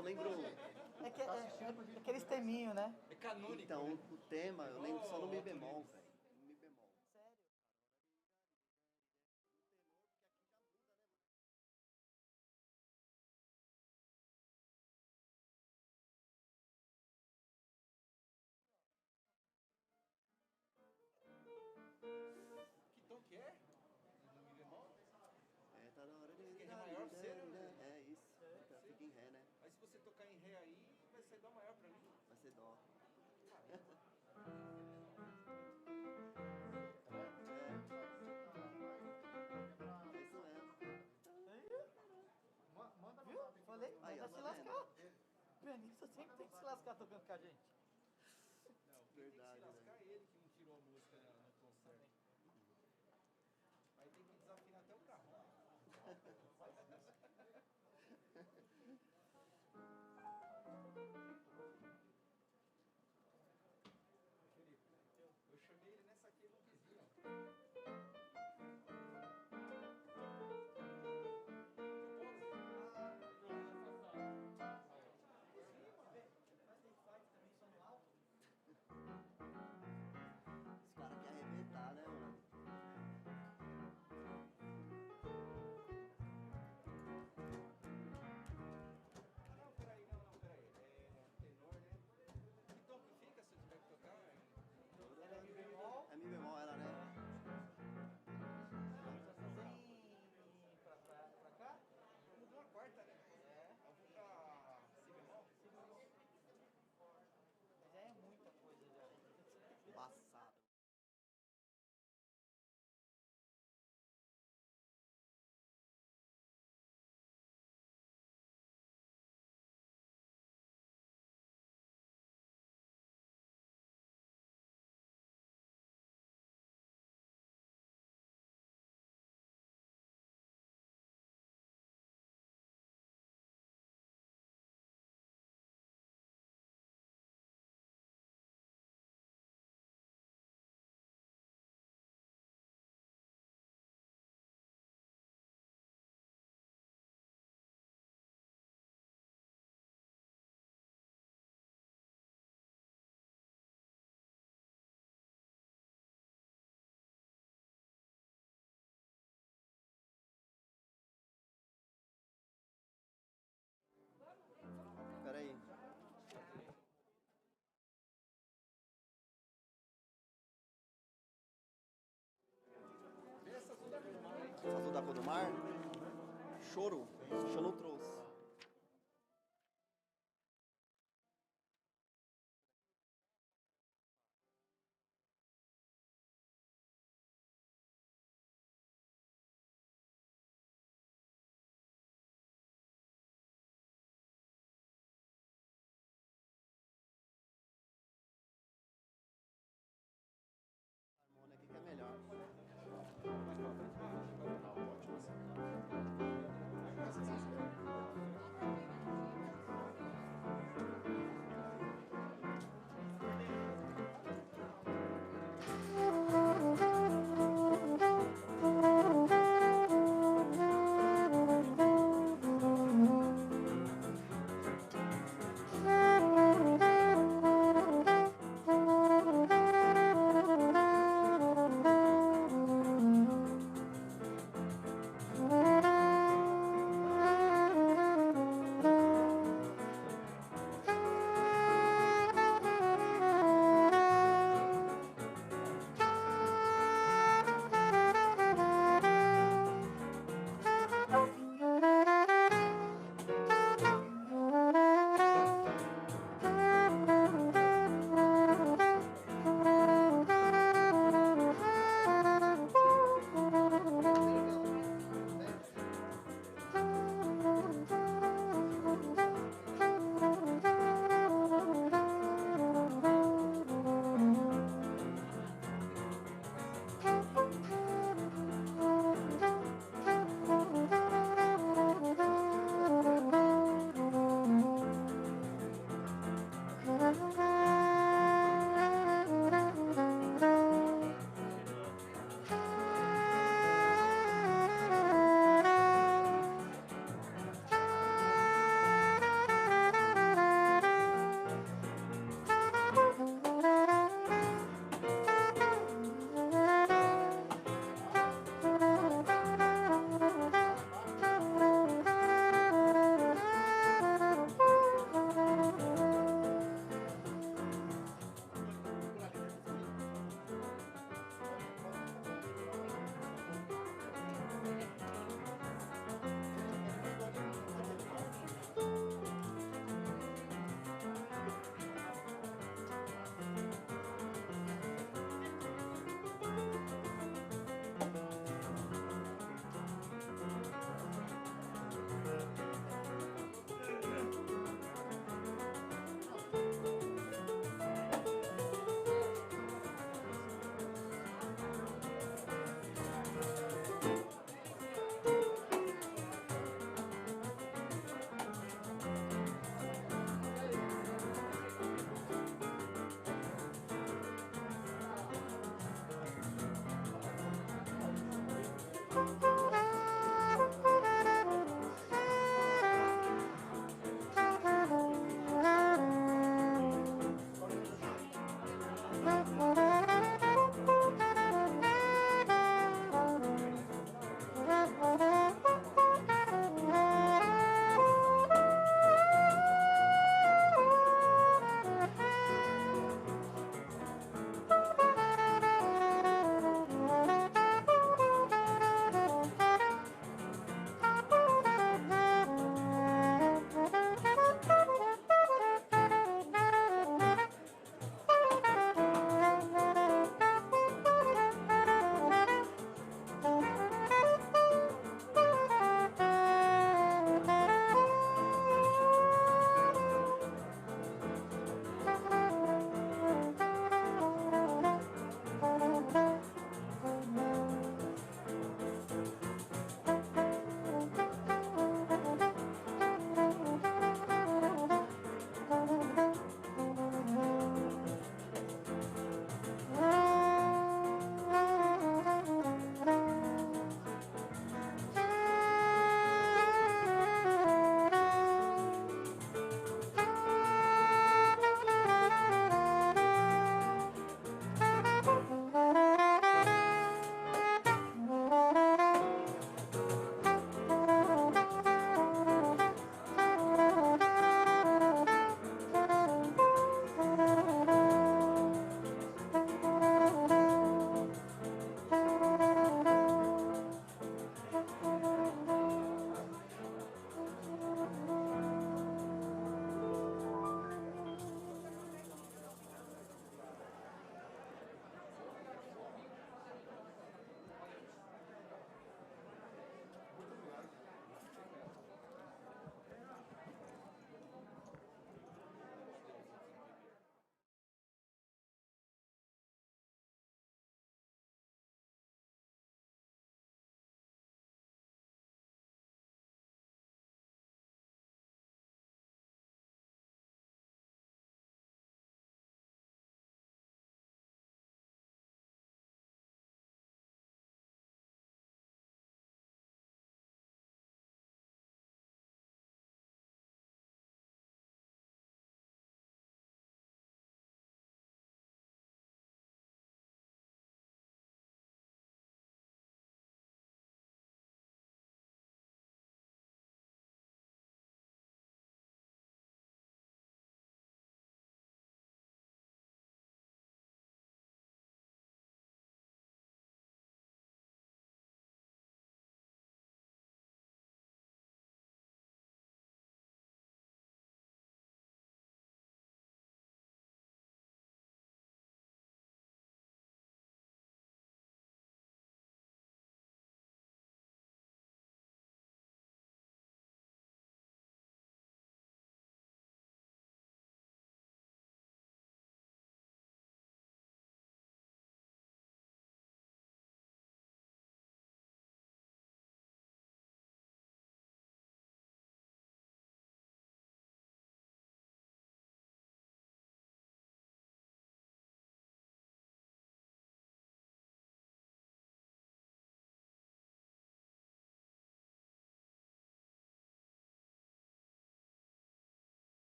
eu lembro. É aquele teminho, né? É canônico. Então, né? o tema, eu lembro só no Mi bemol, velho. No Mi bemol. Sério? Que tom que é? No mi bemol? É, tá na hora de. Fica em Ré maior pra você, né? É isso. Fica em Ré, né? Aí se você tocar em Ré aí, vai ser Dó maior pra mim. Vai ser dó. É isso mesmo. Viu? Falei, Aí, manda ó, se tá lascar. vendo? Pianista sempre tem que se lascar tocando com a gente. Não, quem Verdade, tem que se lascar né? é ele que não tirou a música no tom certo. Aí tem que desafinar até o carro. Felipe, eu chamei ele nessa aqui, ele não quis vir, ó.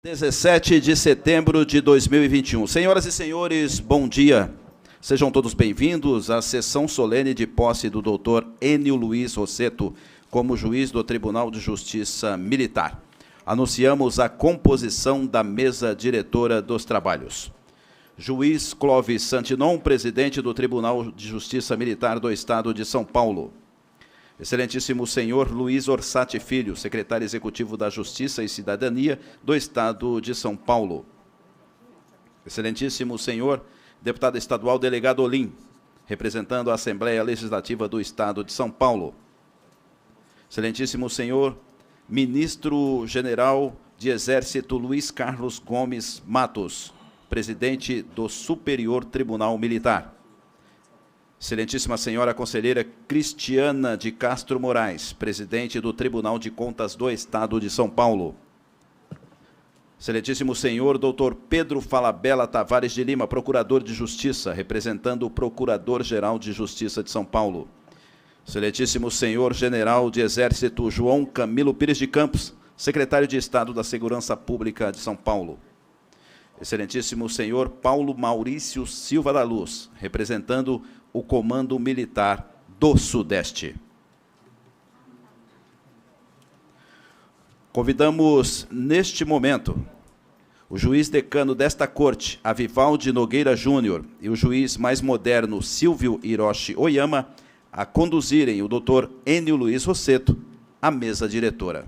17 de setembro de 2021. Senhoras e senhores, bom dia. Sejam todos bem-vindos à sessão solene de posse do Dr. Enio Luiz Rossetto como juiz do Tribunal de Justiça Militar. Anunciamos a composição da mesa diretora dos trabalhos. Juiz Clóvis Santinon, presidente do Tribunal de Justiça Militar do Estado de São Paulo. Excelentíssimo senhor Luiz Orsatti Filho, secretário executivo da Justiça e Cidadania do Estado de São Paulo. Excelentíssimo senhor deputado estadual delegado Olim, representando a Assembleia Legislativa do Estado de São Paulo. Excelentíssimo senhor ministro-general de Exército Luiz Carlos Gomes Matos, presidente do Superior Tribunal Militar. Excelentíssima senhora conselheira Cristiana de Castro Moraes, presidente do Tribunal de Contas do Estado de São Paulo. Excelentíssimo senhor doutor Pedro Falabella Tavares de Lima, procurador de Justiça, representando o Procurador-Geral de Justiça de São Paulo. Excelentíssimo senhor general de Exército João Camilo Pires de Campos, secretário de Estado da Segurança Pública de São Paulo. Excelentíssimo senhor Paulo Maurício Silva da Luz, representando o Comando Militar do Sudeste. Convidamos, neste momento, o juiz decano desta corte, Avivaldi Nogueira Júnior, e o juiz mais moderno, Silvio Hiroshi Oyama, a conduzirem o doutor Enio Luiz Rossetto à mesa diretora.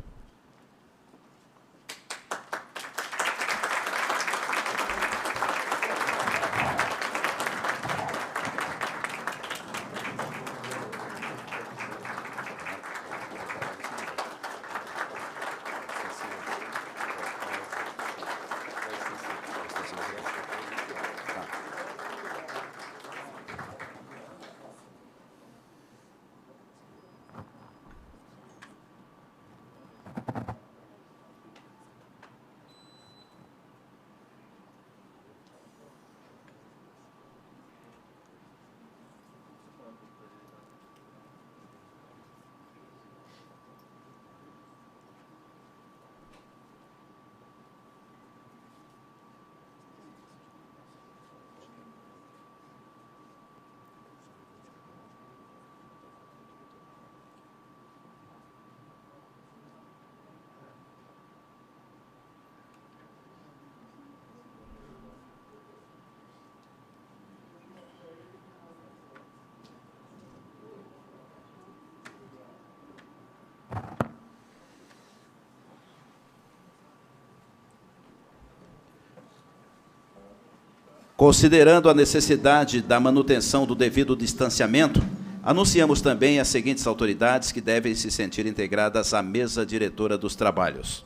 Considerando a necessidade da manutenção do devido distanciamento, anunciamos também as seguintes autoridades que devem se sentir integradas à mesa diretora dos trabalhos.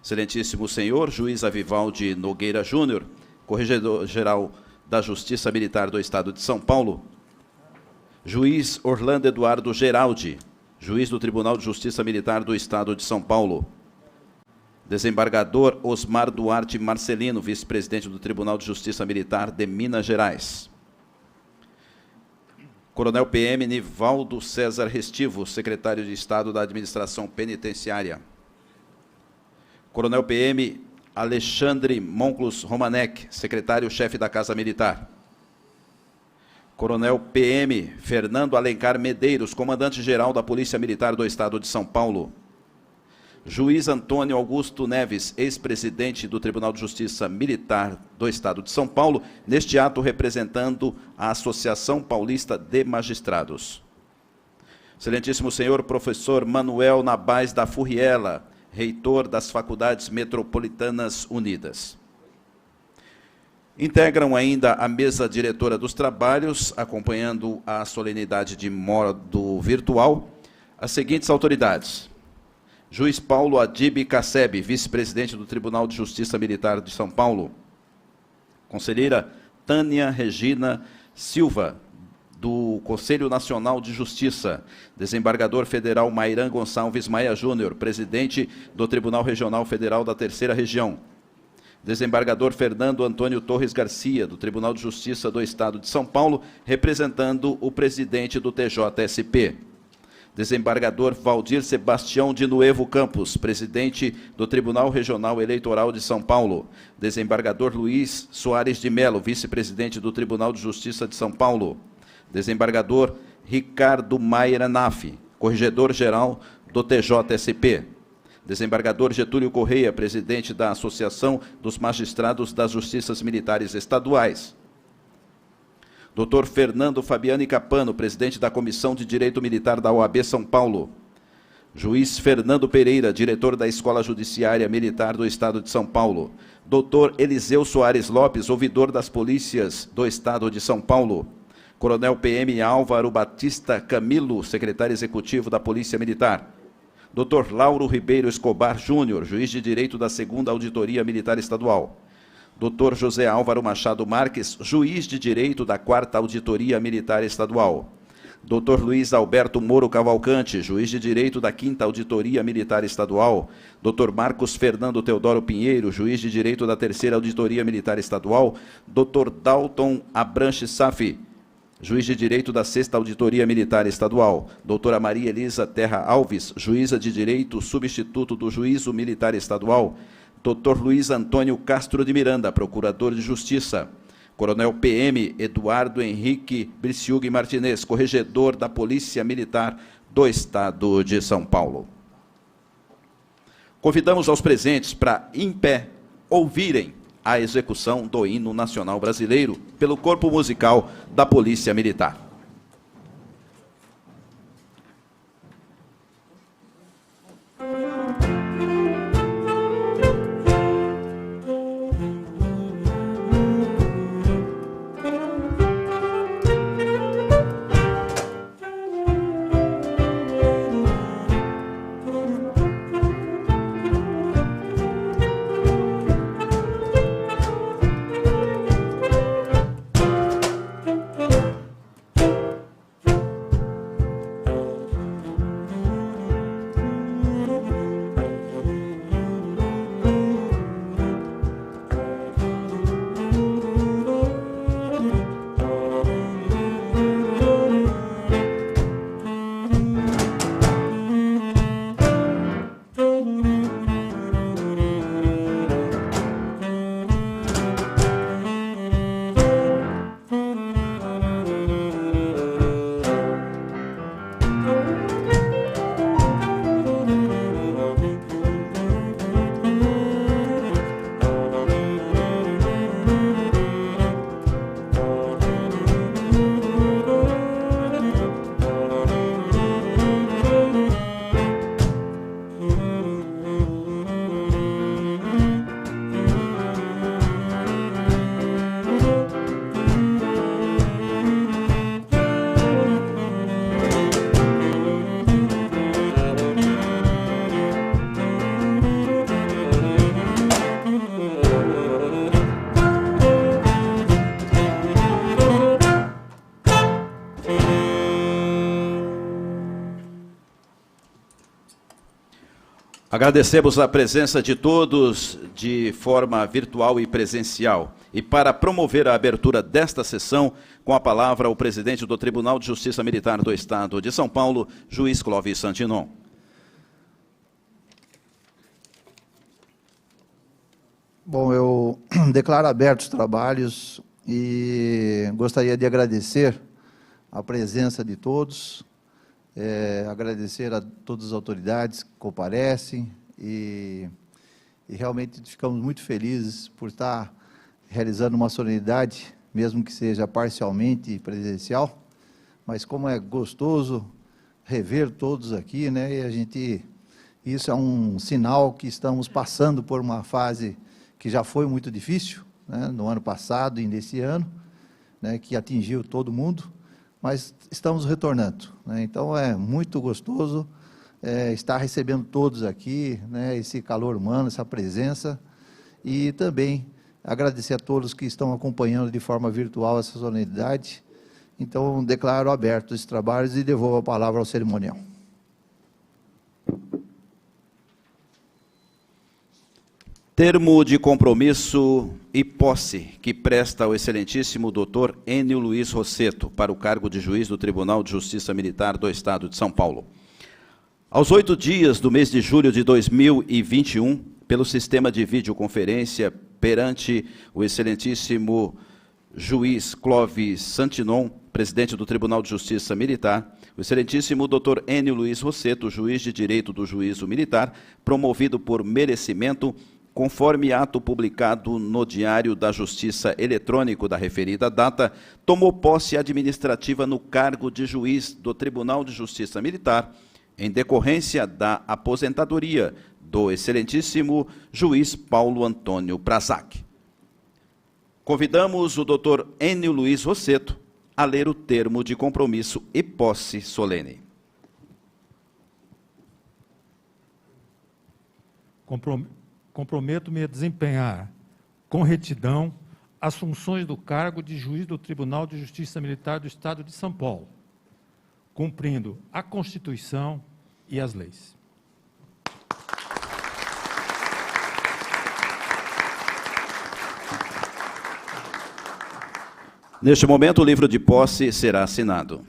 Excelentíssimo senhor juiz Avivaldi Nogueira Júnior, corregedor-geral da Justiça Militar do Estado de São Paulo. Juiz Orlando Eduardo Geraldi, juiz do Tribunal de Justiça Militar do Estado de São Paulo. Desembargador Osmar Duarte Marcelino, vice-presidente do Tribunal de Justiça Militar de Minas Gerais. Coronel PM Nivaldo César Restivo, secretário de Estado da Administração Penitenciária. Coronel PM Alexandre Monclus Romanek, secretário-chefe da Casa Militar. Coronel PM Fernando Alencar Medeiros, comandante-geral da Polícia Militar do Estado de São Paulo. Juiz Antônio Augusto Neves, ex-presidente do Tribunal de Justiça Militar do Estado de São Paulo, neste ato representando a Associação Paulista de Magistrados. Excelentíssimo senhor professor Manuel Nabais da Furriela, reitor das Faculdades Metropolitanas Unidas. Integram ainda a mesa diretora dos trabalhos, acompanhando a solenidade de modo virtual, as seguintes autoridades. Juiz Paulo Adib Casseb, vice-presidente do Tribunal de Justiça Militar de São Paulo. Conselheira Tânia Regina Silva, do Conselho Nacional de Justiça. Desembargador Federal Mairan Gonçalves Maia Júnior, presidente do Tribunal Regional Federal da Terceira Região. Desembargador Fernando Antônio Torres Garcia, do Tribunal de Justiça do Estado de São Paulo, representando o presidente do TJSP. Desembargador Valdir Sebastião de Nuevo Campos, presidente do Tribunal Regional Eleitoral de São Paulo. Desembargador Luiz Soares de Mello, vice-presidente do Tribunal de Justiça de São Paulo. Desembargador Ricardo Maira Naff, corregedor-geral do TJSP. Desembargador Getúlio Correia, presidente da Associação dos Magistrados das Justiças Militares Estaduais. Dr. Fernando Fabiani Capano, presidente da Comissão de Direito Militar da OAB São Paulo. Juiz Fernando Pereira, diretor da Escola Judiciária Militar do Estado de São Paulo. Dr. Eliseu Soares Lopes, ouvidor das Polícias do Estado de São Paulo. Coronel PM Álvaro Batista Camilo, secretário executivo da Polícia Militar. Dr. Lauro Ribeiro Escobar Júnior, juiz de direito da 2ª Auditoria Militar Estadual. Dr. José Álvaro Machado Marques, juiz de direito da 4ª Auditoria Militar Estadual. Dr. Luiz Alberto Moro Cavalcante, juiz de direito da 5ª Auditoria Militar Estadual. Dr. Marcos Fernando Teodoro Pinheiro, juiz de direito da 3ª Auditoria Militar Estadual. Dr. Dalton Abranche Safi, juiz de direito da 6ª Auditoria Militar Estadual. Doutora Maria Elisa Terra Alves, juíza de direito substituto do Juízo Militar Estadual. Dr. Luiz Antônio Castro de Miranda, procurador de Justiça. Coronel PM Eduardo Henrique Briciug Martinez, corregedor da Polícia Militar do Estado de São Paulo. Convidamos aos presentes para, em pé, ouvirem a execução do hino nacional brasileiro pelo Corpo Musical da Polícia Militar. Agradecemos a presença de todos de forma virtual e presencial. E para promover a abertura desta sessão, com a palavra o presidente do Tribunal de Justiça Militar do Estado de São Paulo, juiz Clóvis Santinon. Bom, eu declaro abertos os trabalhos e gostaria de agradecer a presença de todos, agradecer a todas as autoridades que comparecem e realmente ficamos muito felizes por estar realizando uma solenidade, mesmo que seja parcialmente presencial, mas como é gostoso rever todos aqui, né? E isso é um sinal que estamos passando por uma fase que já foi muito difícil, né, no ano passado e nesse ano, né, que atingiu todo mundo, mas estamos retornando, né? Então é muito gostoso estar recebendo todos aqui, né, esse calor humano, essa presença, e também agradecer a todos que estão acompanhando de forma virtual essa solenidade. Então declaro abertos esses trabalhos e devolvo a palavra ao cerimonial. Termo de compromisso e posse que presta ao excelentíssimo Dr. Enio Luiz Rossetto para o cargo de juiz do Tribunal de Justiça Militar do Estado de São Paulo. Aos 8 dias do mês de julho de 2021, pelo sistema de videoconferência, perante o excelentíssimo juiz Clóvis Santinon, presidente do Tribunal de Justiça Militar, o excelentíssimo Dr. Enio Luiz Rosseto, juiz de direito do Juízo Militar, promovido por merecimento, conforme ato publicado no Diário da Justiça Eletrônico da referida data, tomou posse administrativa no cargo de juiz do Tribunal de Justiça Militar, em decorrência da aposentadoria do excelentíssimo juiz Paulo Antônio Prazac. Convidamos o Dr. Enio Luiz Rosseto a ler o termo de compromisso e posse solene. Comprometo-me a desempenhar, com retidão, as funções do cargo de juiz do Tribunal de Justiça Militar do Estado de São Paulo, cumprindo a Constituição e as leis. Neste momento, o livro de posse será assinado.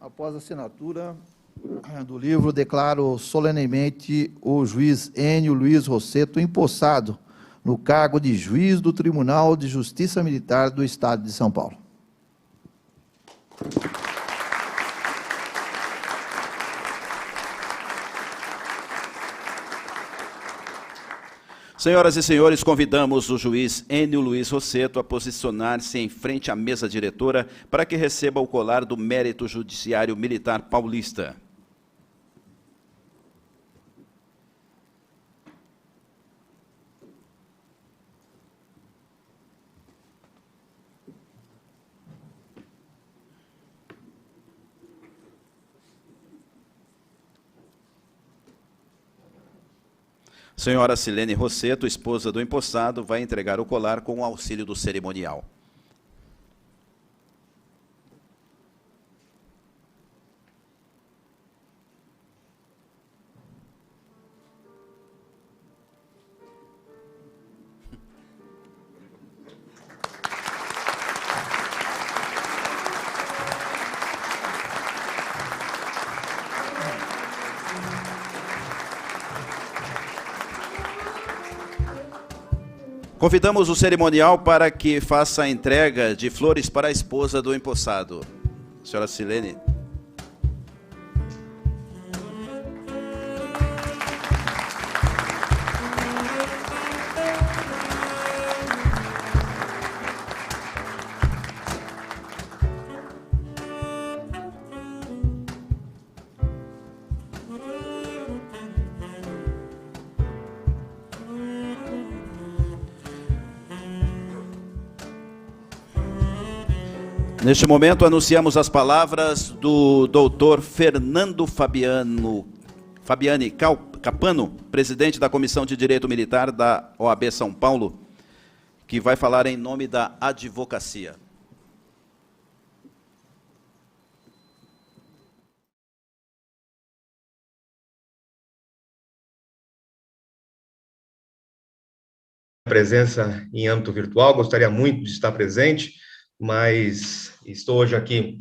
Após a assinatura do livro, declaro solenemente o juiz Enio Luiz Rosseto empossado no cargo de juiz do Tribunal de Justiça Militar do Estado de São Paulo. Senhoras e senhores, convidamos o juiz Enio Luiz Rosseto a posicionar-se em frente à mesa diretora para que receba o colar do Mérito Judiciário Militar Paulista. Senhora Silene Rosseto, esposa do empossado, vai entregar o colar com o auxílio do cerimonial. Convidamos o cerimonial para que faça a entrega de flores para a esposa do empossado. Senhora Silene. Neste momento, anunciamos as palavras do doutor Fernando Fabiani Capano, presidente da Comissão de Direito Militar da OAB São Paulo, que vai falar em nome da advocacia. Presença em âmbito virtual, gostaria muito de estar presente, mas estou hoje aqui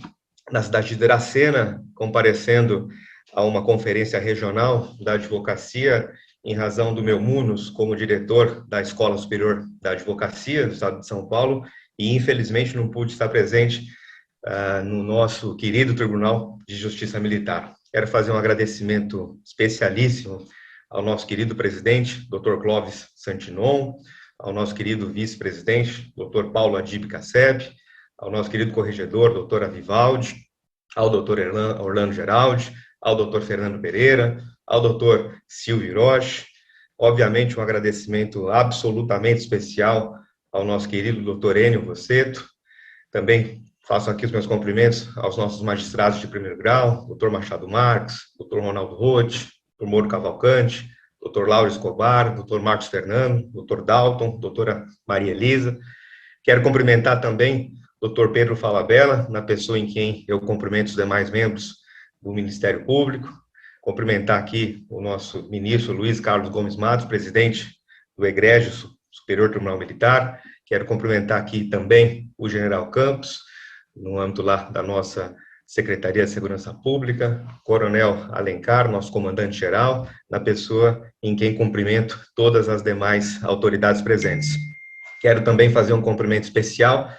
na cidade de Dracena, comparecendo a uma conferência regional da advocacia, em razão do meu munus como diretor da Escola Superior da Advocacia do Estado de São Paulo, e infelizmente não pude estar presente no nosso querido Tribunal de Justiça Militar. Quero fazer um agradecimento especialíssimo ao nosso querido presidente, Dr. Clóvis Santinon, ao nosso querido vice-presidente, Dr. Paulo Adib Casseb, ao nosso querido corregedor, Dr. Avivaldi, ao Dr. Orlando Geraldi, ao Dr. Fernando Pereira, ao Dr. Silvio Hiroshi, obviamente um agradecimento absolutamente especial ao nosso querido Dr. Enio Rosseto, também faço aqui os meus cumprimentos aos nossos magistrados de primeiro grau, doutor Machado Marques, doutor Ronaldo Roth, doutor Moro Cavalcante, doutor Lauro Escobar, doutor Marcos Fernando, doutor Dalton, doutora Maria Elisa. Quero cumprimentar também o doutor Pedro Falabella, na pessoa em quem eu cumprimento os demais membros do Ministério Público. Cumprimentar aqui o nosso ministro Luiz Carlos Gomes Matos, presidente do Egrégio Superior Tribunal Militar. Quero cumprimentar aqui também o general Campos, no âmbito lá da nossa Secretaria de Segurança Pública, Coronel Alencar, nosso comandante-geral, na pessoa em quem cumprimento todas as demais autoridades presentes. Quero também fazer um cumprimento especial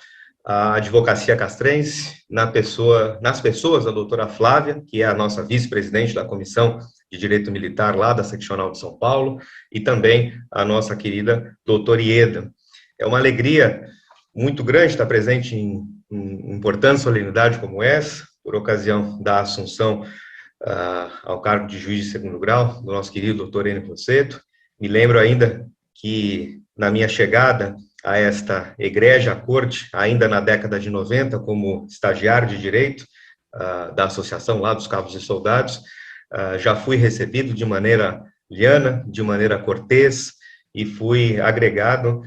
à Advocacia Castrense, nas pessoas da doutora Flávia, que é a nossa vice-presidente da Comissão de Direito Militar lá da Seccional de São Paulo, e também a nossa querida doutora Ieda. É uma alegria muito grande estar presente em importante solenidade como essa, por ocasião da assunção ao cargo de juiz de segundo grau do nosso querido doutor Enio Rossetto. Me lembro ainda que, na minha chegada a esta egrégia corte, ainda na década de 90, como estagiário de direito da associação lá dos Cabos e Soldados, já fui recebido de maneira liana, de maneira cortês, e fui agregado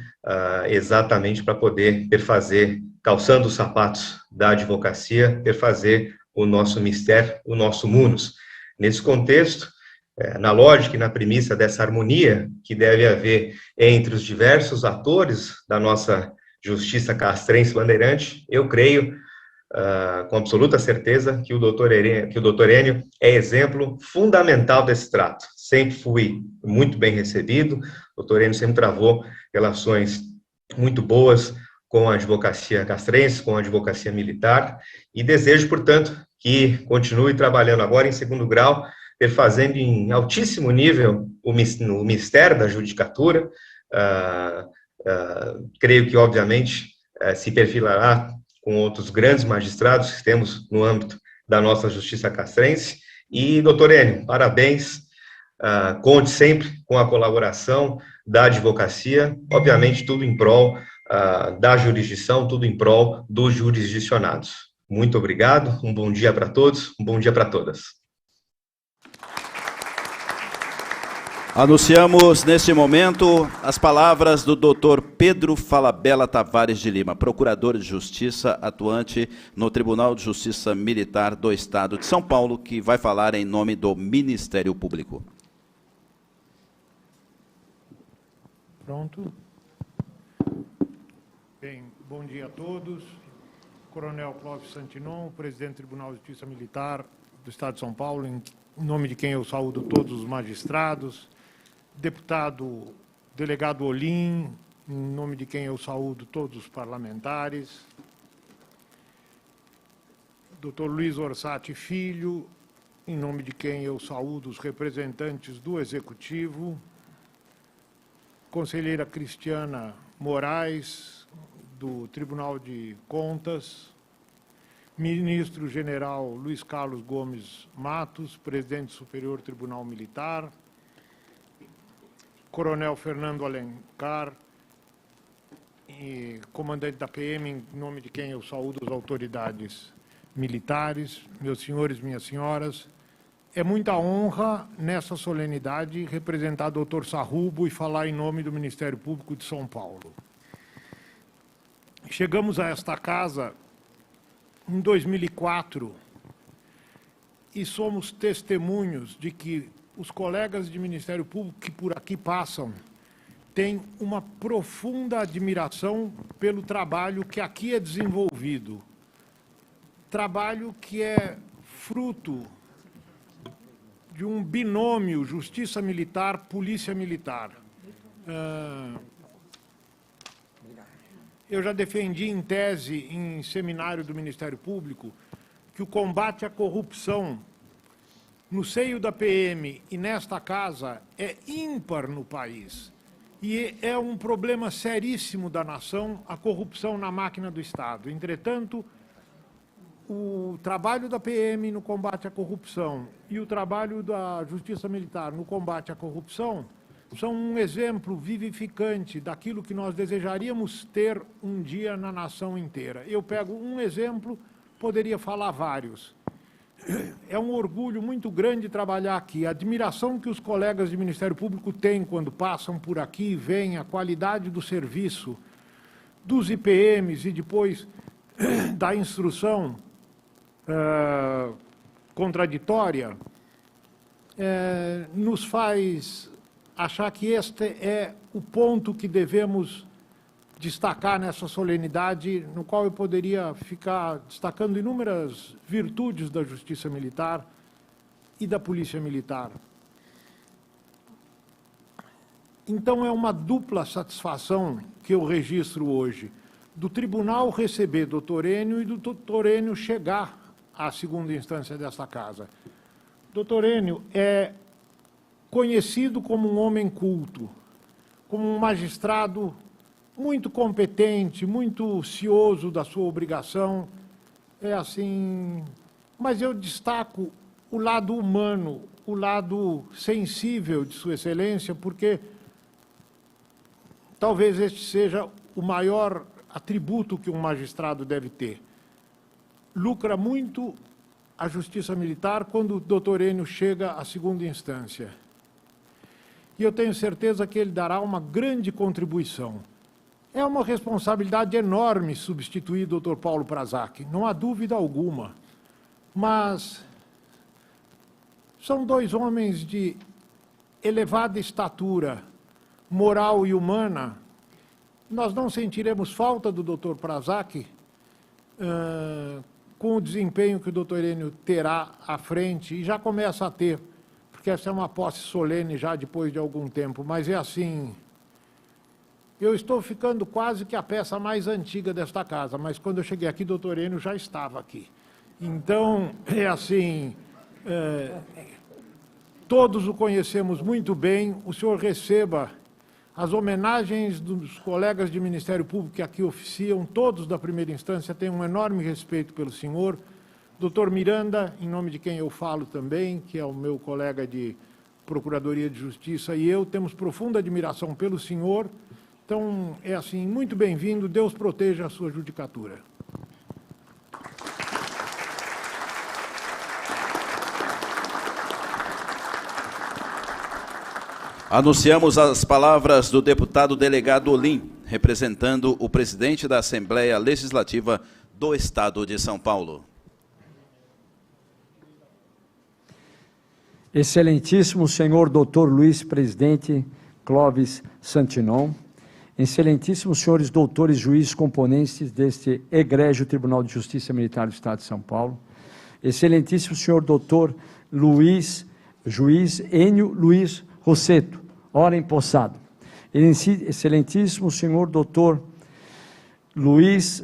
exatamente para poder perfazer, calçando os sapatos da advocacia, perfazer o nosso mistério, o nosso munus. Nesse contexto, na lógica e na premissa dessa harmonia que deve haver entre os diversos atores da nossa justiça castrense bandeirante, eu creio, com absoluta certeza, que o doutor Enio é exemplo fundamental desse trato. Sempre fui muito bem recebido, o doutor Enio sempre travou relações muito boas com a advocacia castrense, com a advocacia militar, e desejo, portanto, que continue trabalhando agora em segundo grau, perfazendo em altíssimo nível o mistério da judicatura. Creio que, obviamente, se perfilará com outros grandes magistrados que temos no âmbito da nossa justiça castrense. E, doutor Enio, parabéns, conte sempre com a colaboração da advocacia, obviamente tudo em prol da jurisdição, tudo em prol dos jurisdicionados. Muito obrigado, um bom dia para todos, um bom dia para todas. Anunciamos, neste momento, as palavras do doutor Pedro Falabella Tavares de Lima, procurador de Justiça atuante no Tribunal de Justiça Militar do Estado de São Paulo, que vai falar em nome do Ministério Público. Pronto. Bem, bom dia a todos. Coronel Clóvis Santinon, presidente do Tribunal de Justiça Militar do Estado de São Paulo, em nome de quem eu saúdo todos os magistrados, deputado delegado Olim, em nome de quem eu saúdo todos os parlamentares, doutor Luiz Orsatti Filho, em nome de quem eu saúdo os representantes do Executivo, conselheira Cristiana Moraes, do Tribunal de Contas, ministro-general Luiz Carlos Gomes Matos, presidente do Superior Tribunal Militar, coronel Fernando Alencar, e comandante da PM, em nome de quem eu saúdo as autoridades militares, meus senhores, minhas senhoras. É muita honra, nessa solenidade, representar o doutor Sarrubo e falar em nome do Ministério Público de São Paulo. Chegamos a esta casa em 2004 e somos testemunhos de que os colegas de Ministério Público que por aqui passam têm uma profunda admiração pelo trabalho que aqui é desenvolvido. Trabalho que é fruto de um binômio Justiça Militar, Polícia Militar. Eu já defendi em tese, em seminário do Ministério Público, que o combate à corrupção no seio da PM e nesta casa é ímpar no país. E é um problema seríssimo da nação a corrupção na máquina do Estado. Entretanto, o trabalho da PM no combate à corrupção e o trabalho da Justiça Militar no combate à corrupção são um exemplo vivificante daquilo que nós desejaríamos ter um dia na nação inteira. Eu pego um exemplo, poderia falar vários. É um orgulho muito grande trabalhar aqui. A admiração que os colegas de Ministério Público têm quando passam por aqui e veem a qualidade do serviço, dos IPMs e depois da instrução contraditória, nos faz achar que este é o ponto que devemos destacar nessa solenidade, no qual eu poderia ficar destacando inúmeras virtudes da Justiça Militar e da Polícia Militar. Então, é uma dupla satisfação que eu registro hoje, do tribunal receber Dr. Enio e do Dr. Enio chegar à segunda instância desta casa. Dr. Enio é conhecido como um homem culto, como um magistrado muito competente, muito cioso da sua obrigação, mas eu destaco o lado humano, o lado sensível de Sua Excelência, porque talvez este seja o maior atributo que um magistrado deve ter. Lucra muito a Justiça Militar quando o Dr. Enio chega à segunda instância. E eu tenho certeza que ele dará uma grande contribuição. É uma responsabilidade enorme substituir o Dr. Paulo Prazac, não há dúvida alguma. Mas são dois homens de elevada estatura moral e humana. Nós não sentiremos falta do Dr. Prazac com o desempenho que o Dr. Enio terá à frente, e já começa a ter, porque essa é uma posse solene já depois de algum tempo, mas é assim... Eu estou ficando quase que a peça mais antiga desta casa, mas quando eu cheguei aqui, o Dr. Enio já estava aqui. Então, é assim, todos o conhecemos muito bem, o senhor receba as homenagens dos colegas de Ministério Público que aqui oficiam, todos da primeira instância têm um enorme respeito pelo senhor. Doutor Miranda, em nome de quem eu falo também, que é o meu colega de Procuradoria de Justiça, e eu temos profunda admiração pelo senhor. Então, é assim, muito bem-vindo, Deus proteja a sua judicatura. Anunciamos as palavras do deputado delegado Olim, representando o presidente da Assembleia Legislativa do Estado de São Paulo. Excelentíssimo senhor doutor Luiz Presidente Clóvis Santinon, excelentíssimos senhores doutores juízes componentes deste egrégio Tribunal de Justiça Militar do Estado de São Paulo, excelentíssimo senhor doutor juiz Enio Luiz Rosseto, ora empossado, excelentíssimo senhor doutor Luiz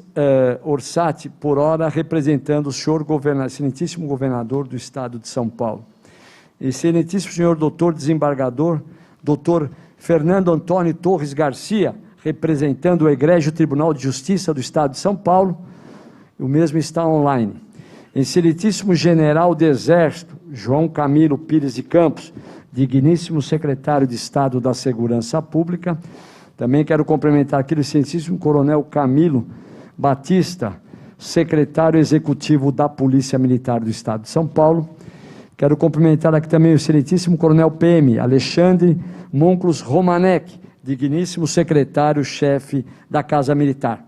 Orsatti, por ora representando o senhor excelentíssimo governador do Estado de São Paulo, excelentíssimo senhor doutor desembargador, doutor Fernando Antônio Torres Garcia, representando o egrégio Tribunal de Justiça do Estado de São Paulo, o mesmo está online. Excelentíssimo general do Exército, João Camilo Pires de Campos, digníssimo secretário de Estado da Segurança Pública. Também quero cumprimentar aqui o excelentíssimo coronel Camilo Batista, secretário executivo da Polícia Militar do Estado de São Paulo. Quero cumprimentar aqui também o excelentíssimo coronel PM, Alexandre Monclos Romanek, digníssimo secretário-chefe da Casa Militar.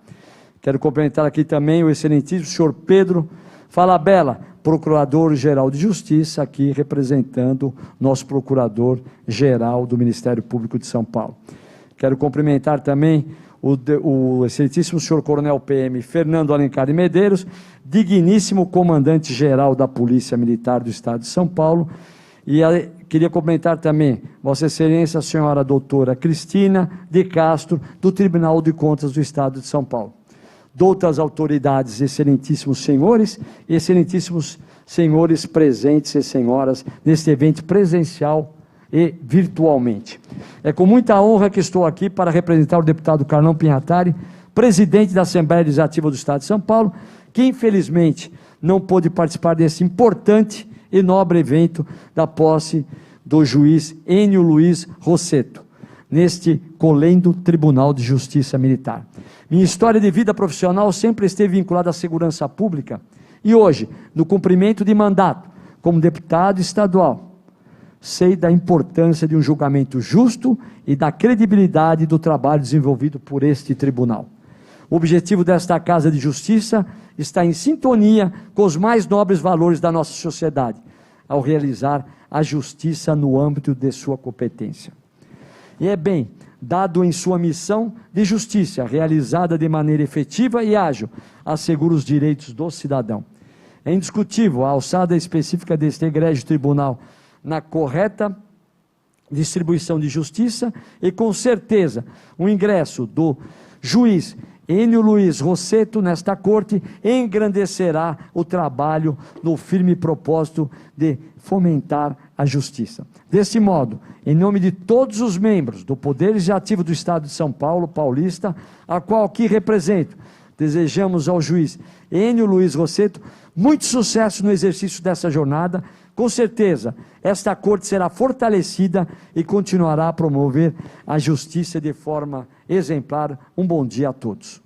Quero cumprimentar aqui também o excelentíssimo senhor Pedro Falabella, procurador-geral de Justiça, aqui representando nosso procurador-geral do Ministério Público de São Paulo. Quero cumprimentar também o excelentíssimo senhor coronel PM Fernando Alencar de Medeiros, digníssimo comandante-geral da Polícia Militar do Estado de São Paulo, e queria cumprimentar também Vossa Excelência, a senhora doutora Cristina de Castro, do Tribunal de Contas do Estado de São Paulo. Doutas autoridades, excelentíssimos senhores presentes e senhoras neste evento presencial e virtualmente. É com muita honra que estou aqui para representar o deputado Carlão Pinhatari, presidente da Assembleia Legislativa do Estado de São Paulo, que infelizmente não pôde participar desse importante e nobre evento da posse do juiz Enio Luiz Rosseto. neste colendo Tribunal de Justiça Militar. Minha história de vida profissional sempre esteve vinculada à segurança pública e hoje, no cumprimento de mandato como deputado estadual, sei da importância de um julgamento justo e da credibilidade do trabalho desenvolvido por este tribunal. O objetivo desta Casa de Justiça está em sintonia com os mais nobres valores da nossa sociedade, ao realizar a justiça no âmbito de sua competência. E é bem, dado em sua missão de justiça, realizada de maneira efetiva e ágil, assegura os direitos do cidadão. É indiscutível a alçada específica deste egrégio tribunal na correta distribuição de justiça e, com certeza, o ingresso do juiz Enio Luiz Rossetto nesta corte engrandecerá o trabalho no firme propósito de fomentar a justiça. Desse modo, em nome de todos os membros do Poder Legislativo do Estado de São Paulo, paulista, a qual aqui represento, desejamos ao juiz Enio Luiz Rossetto muito sucesso no exercício dessa jornada. Com certeza, esta corte será fortalecida e continuará a promover a justiça de forma exemplar. Um bom dia a todos.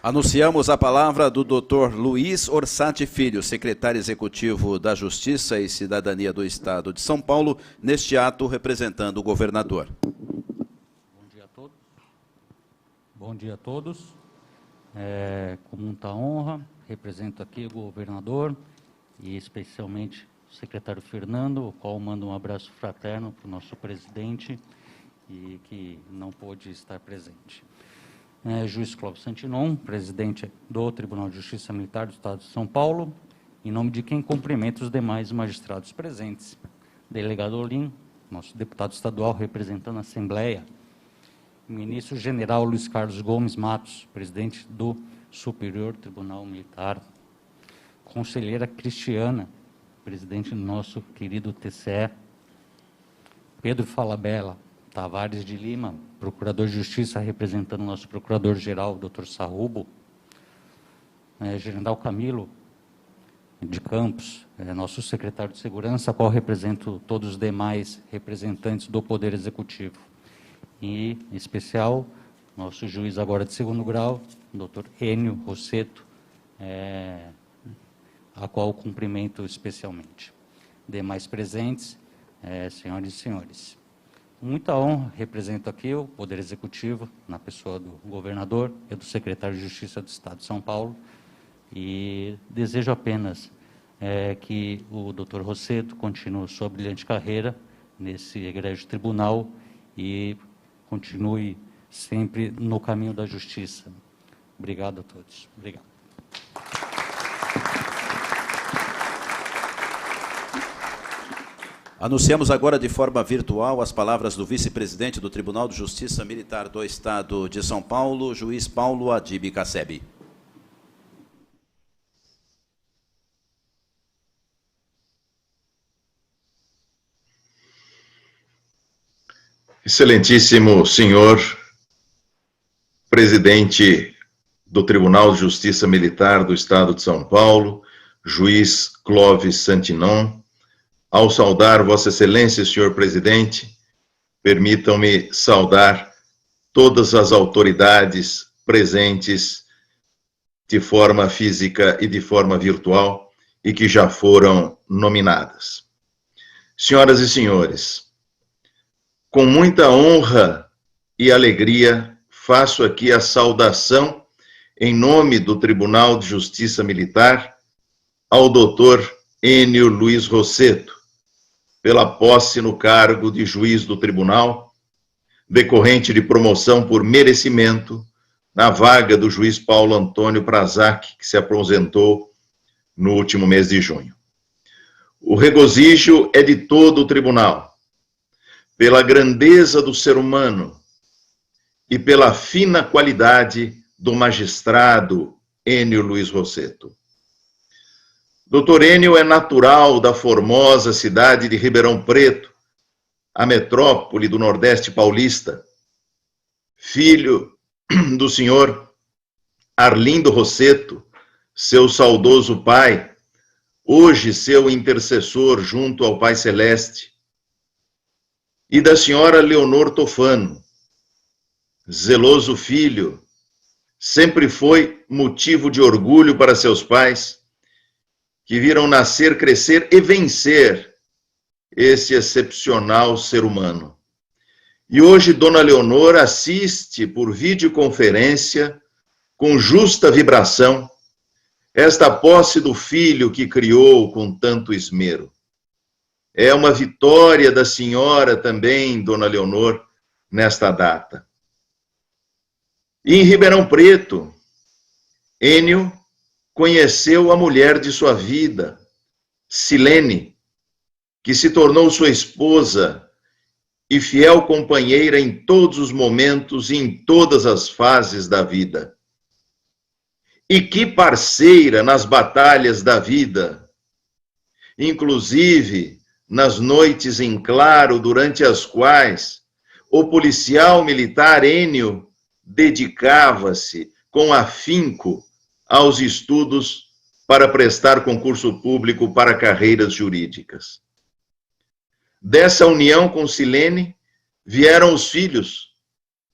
Anunciamos a palavra do Dr. Luiz Orsatti Filho, secretário executivo da Justiça e Cidadania do Estado de São Paulo, neste ato representando o governador. Bom dia a todos. Bom dia a todos. Com muita honra, represento aqui o governador e especialmente o secretário Fernando, o qual mando um abraço fraterno para o nosso presidente e que não pôde estar presente. Juiz Clóvis Santinon, presidente do Tribunal de Justiça Militar do Estado de São Paulo, em nome de quem cumprimento os demais magistrados presentes. Delegado Olim, nosso deputado estadual representando a Assembleia. Ministro General Luiz Carlos Gomes Matos, presidente do Superior Tribunal Militar. Conselheira Cristiana, presidente do nosso querido TCE. Pedro Falabella Tavares de Lima, procurador de Justiça, representando o nosso procurador-geral, Dr. Sarrubo. General Camilo de Campos, nosso secretário de Segurança, a qual represento todos os demais representantes do Poder Executivo. E, em especial, nosso juiz agora de segundo grau, Dr. Enio Rossetto, a qual cumprimento especialmente. Demais presentes, senhoras e senhores. Com muita honra, represento aqui o Poder Executivo, na pessoa do governador e do secretário de Justiça do Estado de São Paulo, e desejo apenas que o Dr. Rossetto continue sua brilhante carreira nesse egrégio tribunal e continue sempre no caminho da justiça. Obrigado a todos. Obrigado. Anunciamos agora de forma virtual as palavras do vice-presidente do Tribunal de Justiça Militar do Estado de São Paulo, juiz Paulo Adib Casseb. Excelentíssimo senhor presidente do Tribunal de Justiça Militar do Estado de São Paulo, juiz Clóvis Santinon, ao saudar Vossa Excelência, senhor presidente, permitam-me saudar todas as autoridades presentes de forma física e de forma virtual e que já foram nominadas. Senhoras e senhores, com muita honra e alegria, faço aqui a saudação em nome do Tribunal de Justiça Militar ao doutor Enio Luiz Rossetto, pela posse no cargo de juiz do tribunal, decorrente de promoção por merecimento na vaga do juiz Paulo Antônio Prazac, que se aposentou no último mês de junho. O regozijo é de todo o tribunal, pela grandeza do ser humano e pela fina qualidade do magistrado Enio Luiz Rossetto. Dr. Enio é natural da formosa cidade de Ribeirão Preto, a metrópole do Nordeste paulista, filho do senhor Arlindo Rossetto, seu saudoso pai, hoje seu intercessor junto ao Pai Celeste, e da senhora Leonor Tofano, zeloso filho, sempre foi motivo de orgulho para seus pais, que viram nascer, crescer e vencer esse excepcional ser humano. E hoje Dona Leonor assiste por videoconferência, com justa vibração, esta posse do filho que criou com tanto esmero. É uma vitória da senhora também, Dona Leonor, nesta data. E em Ribeirão Preto, Enio conheceu a mulher de sua vida, Silene, que se tornou sua esposa e fiel companheira em todos os momentos e em todas as fases da vida. E que parceira nas batalhas da vida, inclusive nas noites em claro, durante as quais o policial militar Enio dedicava-se com afinco aos estudos para prestar concurso público para carreiras jurídicas. Dessa união com Silene vieram os filhos,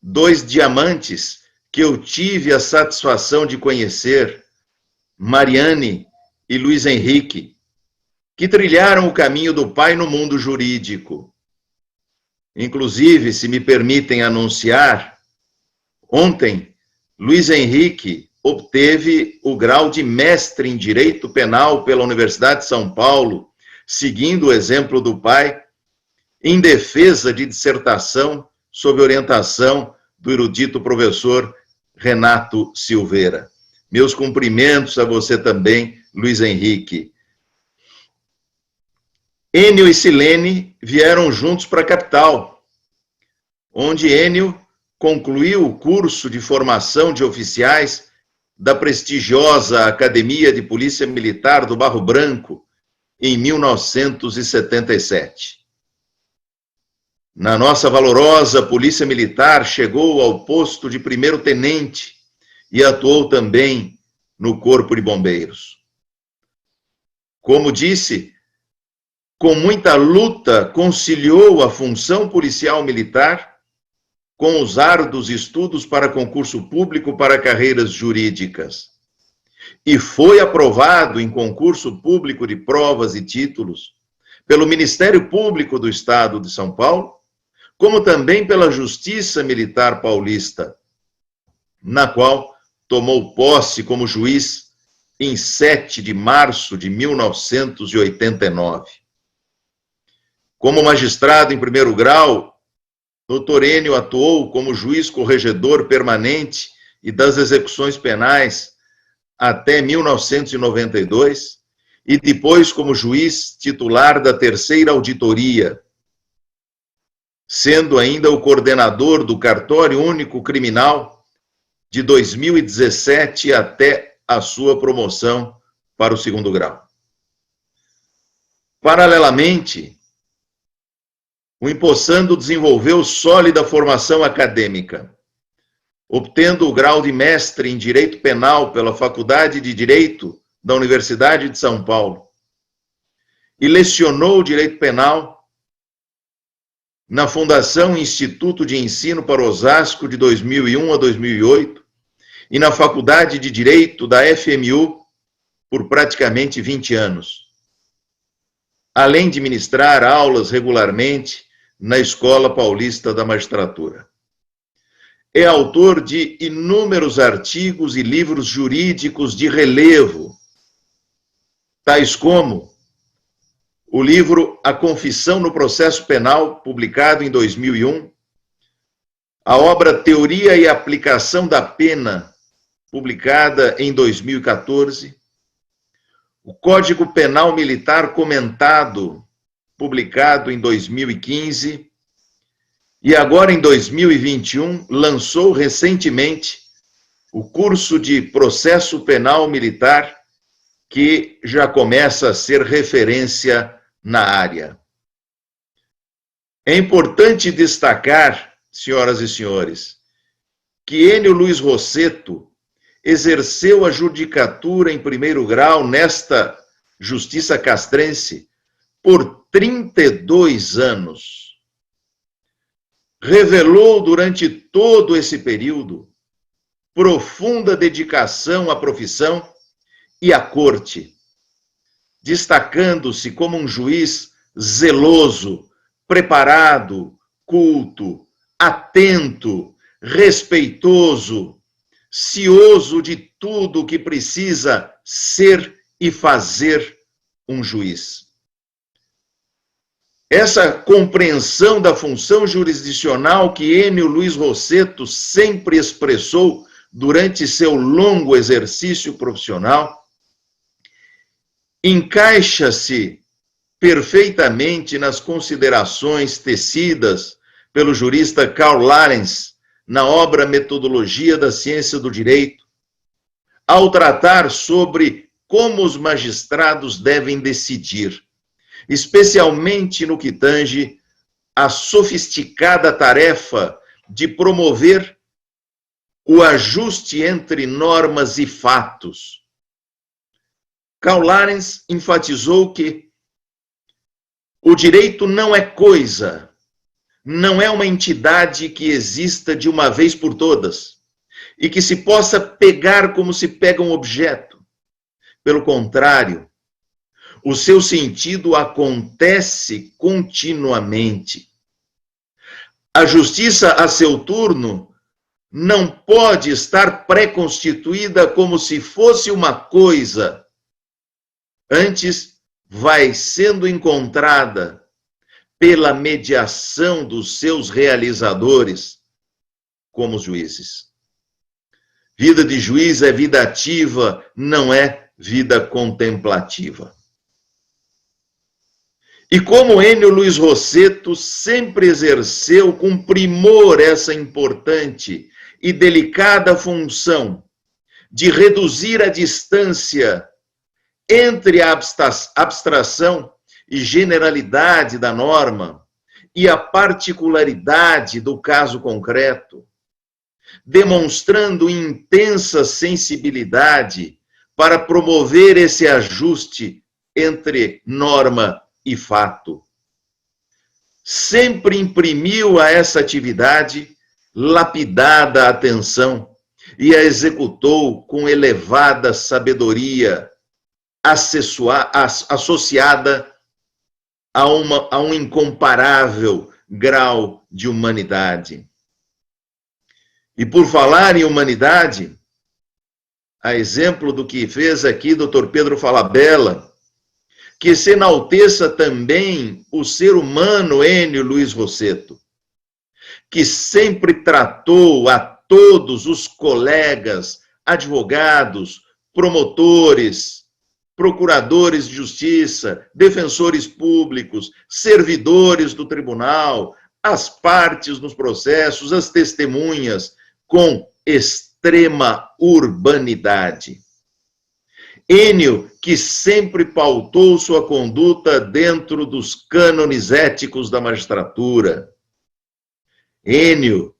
2 diamantes que eu tive a satisfação de conhecer, Mariane e Luiz Henrique, que trilharam o caminho do pai no mundo jurídico. Inclusive, se me permitem anunciar, ontem, Luiz Henrique obteve o grau de mestre em Direito Penal pela Universidade de São Paulo, seguindo o exemplo do pai, em defesa de dissertação sob orientação do erudito professor Renato Silveira. Meus cumprimentos a você também, Luiz Henrique. Enio e Silene vieram juntos para a capital, onde Enio concluiu o curso de formação de oficiais da prestigiosa Academia de Polícia Militar do Barro Branco, em 1977. Na nossa valorosa Polícia Militar, chegou ao posto de primeiro-tenente e atuou também no Corpo de Bombeiros. Como disse, com muita luta, conciliou a função policial militar com os árduos estudos para concurso público para carreiras jurídicas. E foi aprovado em concurso público de provas e títulos pelo Ministério Público do Estado de São Paulo, como também pela Justiça Militar Paulista, na qual tomou posse como juiz em 7 de março de 1989. Como magistrado em primeiro grau, Dr. Enio atuou como juiz corregedor permanente e das execuções penais até 1992 e depois como juiz titular da terceira auditoria, sendo ainda o coordenador do Cartório Único Criminal de 2017 até a sua promoção para o segundo grau. Paralelamente, o empossando desenvolveu sólida formação acadêmica, obtendo o grau de mestre em Direito Penal pela Faculdade de Direito da Universidade de São Paulo, e lecionou Direito Penal na Fundação Instituto de Ensino para Osasco de 2001 a 2008 e na Faculdade de Direito da FMU por praticamente 20 anos, além de ministrar aulas regularmente na Escola Paulista da Magistratura. É autor de inúmeros artigos e livros jurídicos de relevo, tais como o livro A Confissão no Processo Penal, publicado em 2001, a obra Teoria e Aplicação da Pena, publicada em 2014, o Código Penal Militar Comentado, publicado em 2015, e agora em 2021 lançou recentemente o curso de Processo Penal Militar, que já começa a ser referência na área. É importante destacar, senhoras e senhores, que Enio Luiz Rossetto exerceu a judicatura em primeiro grau nesta Justiça Castrense por 32 anos. Revelou durante todo esse período profunda dedicação à profissão e à corte, destacando-se como um juiz zeloso, preparado, culto, atento, respeitoso, cioso de tudo que precisa ser e fazer um juiz. Essa compreensão da função jurisdicional que Enio Luiz Rossetto sempre expressou durante seu longo exercício profissional encaixa-se perfeitamente nas considerações tecidas pelo jurista Karl Larens na obra Metodologia da Ciência do Direito, ao tratar sobre como os magistrados devem decidir, especialmente no que tange à sofisticada tarefa de promover o ajuste entre normas e fatos. Karl Larens enfatizou que o direito não é coisa, não é uma entidade que exista de uma vez por todas e que se possa pegar como se pega um objeto. Pelo contrário, o seu sentido acontece continuamente. A justiça, a seu turno, não pode estar pré-constituída como se fosse uma coisa. Antes, vai sendo encontrada pela mediação dos seus realizadores, como os juízes. Vida de juiz é vida ativa, não é vida contemplativa. E como Enio Luiz Rossetto sempre exerceu com primor essa importante e delicada função de reduzir a distância entre a abstração e generalidade da norma e a particularidade do caso concreto, demonstrando intensa sensibilidade para promover esse ajuste entre norma e fato. Sempre imprimiu a essa atividade lapidada atenção e a executou com elevada sabedoria, associada a um incomparável grau de humanidade. E por falar em humanidade, a exemplo do que fez aqui Dr. Pedro Falabella, que se enalteça também o ser humano Enio Luiz Rossetto, que sempre tratou a todos os colegas, advogados, promotores, procuradores de justiça, defensores públicos, servidores do tribunal, as partes nos processos, as testemunhas, com extrema urbanidade. Enio, que sempre pautou sua conduta dentro dos cânones éticos da magistratura. Enio,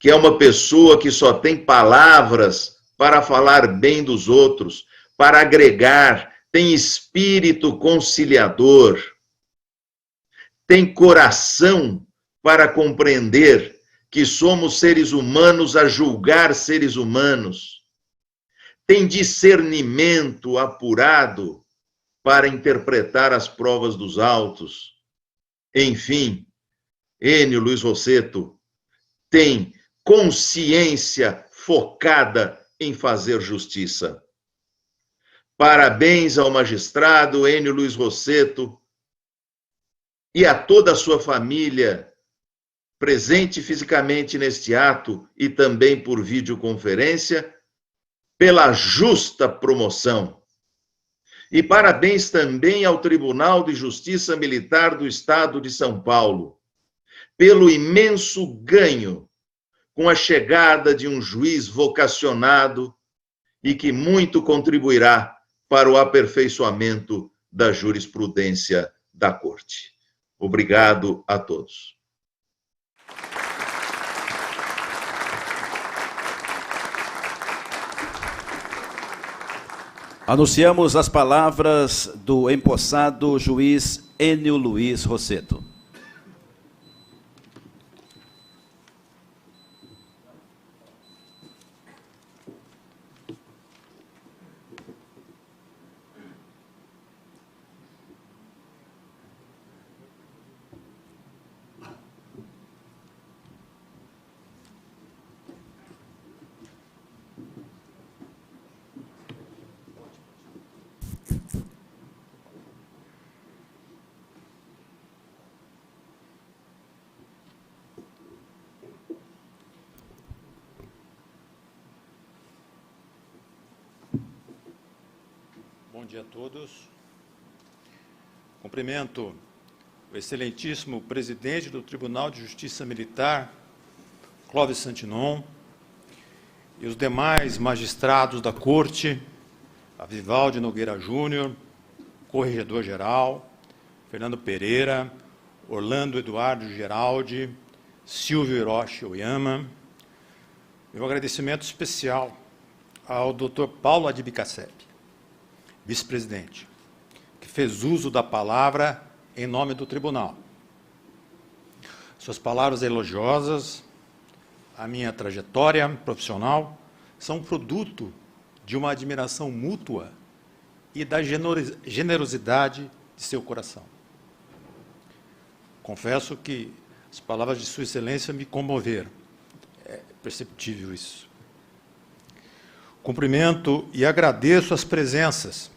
que é uma pessoa que só tem palavras para falar bem dos outros, para agregar, tem espírito conciliador, tem coração para compreender que somos seres humanos a julgar seres humanos, tem discernimento apurado para interpretar as provas dos autos. Enfim, Enio Luiz Rossetto tem consciência focada em fazer justiça. Parabéns ao magistrado Enio Luiz Rossetto e a toda a sua família presente fisicamente neste ato e também por videoconferência, pela justa promoção. E parabéns também ao Tribunal de Justiça Militar do Estado de São Paulo, pelo imenso ganho com a chegada de um juiz vocacionado e que muito contribuirá para o aperfeiçoamento da jurisprudência da Corte. Obrigado a todos. Anunciamos as palavras do empossado juiz Enio Luiz Rosseto. Bom dia a todos. Cumprimento o excelentíssimo presidente do Tribunal de Justiça Militar, Clóvis Santinon, e os demais magistrados da Corte, a Vivaldi Nogueira Júnior, Corregedor-Geral, Fernando Pereira, Orlando Eduardo Geraldi, Silvio Hiroshi Oyama. Meu agradecimento especial ao Dr. Paulo Adibicacep, vice-presidente, que fez uso da palavra em nome do tribunal. Suas palavras elogiosas, a minha trajetória profissional, são produto de uma admiração mútua e da generosidade de seu coração. Confesso que as palavras de Sua Excelência me comoveram. É perceptível isso. Cumprimento e agradeço as presenças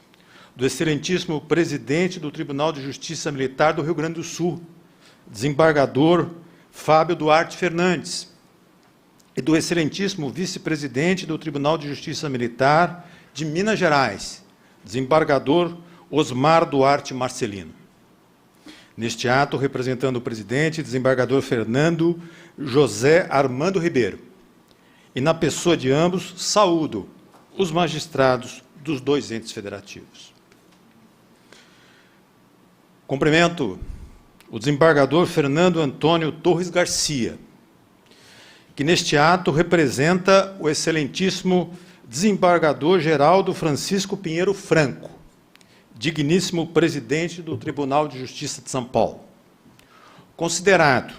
do excelentíssimo presidente do Tribunal de Justiça Militar do Rio Grande do Sul, desembargador Fábio Duarte Fernandes, e do excelentíssimo vice-presidente do Tribunal de Justiça Militar de Minas Gerais, desembargador Osmar Duarte Marcelino. Neste ato, representando o presidente, desembargador Fernando José Armando Ribeiro, e na pessoa de ambos, saúdo os magistrados dos dois entes federativos. Cumprimento o desembargador Fernando Antônio Torres Garcia, que neste ato representa o excelentíssimo desembargador Geraldo Francisco Pinheiro Franco, digníssimo presidente do Tribunal de Justiça de São Paulo, considerado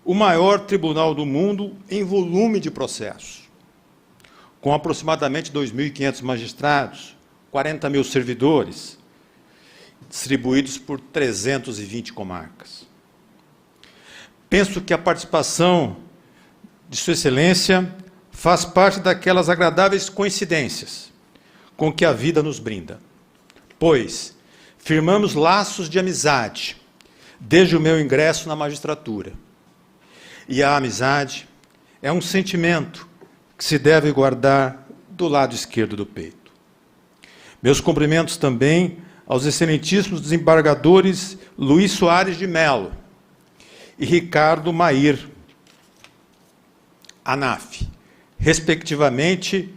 o maior tribunal do mundo em volume de processos, com aproximadamente 2.500 magistrados, 40 mil servidores, distribuídos por 320 comarcas. Penso que a participação de Sua Excelência faz parte daquelas agradáveis coincidências com que a vida nos brinda, pois firmamos laços de amizade desde o meu ingresso na magistratura. E a amizade é um sentimento que se deve guardar do lado esquerdo do peito. Meus cumprimentos também aos excelentíssimos desembargadores Luiz Soares de Mello e Ricardo Mair Anaf, respectivamente,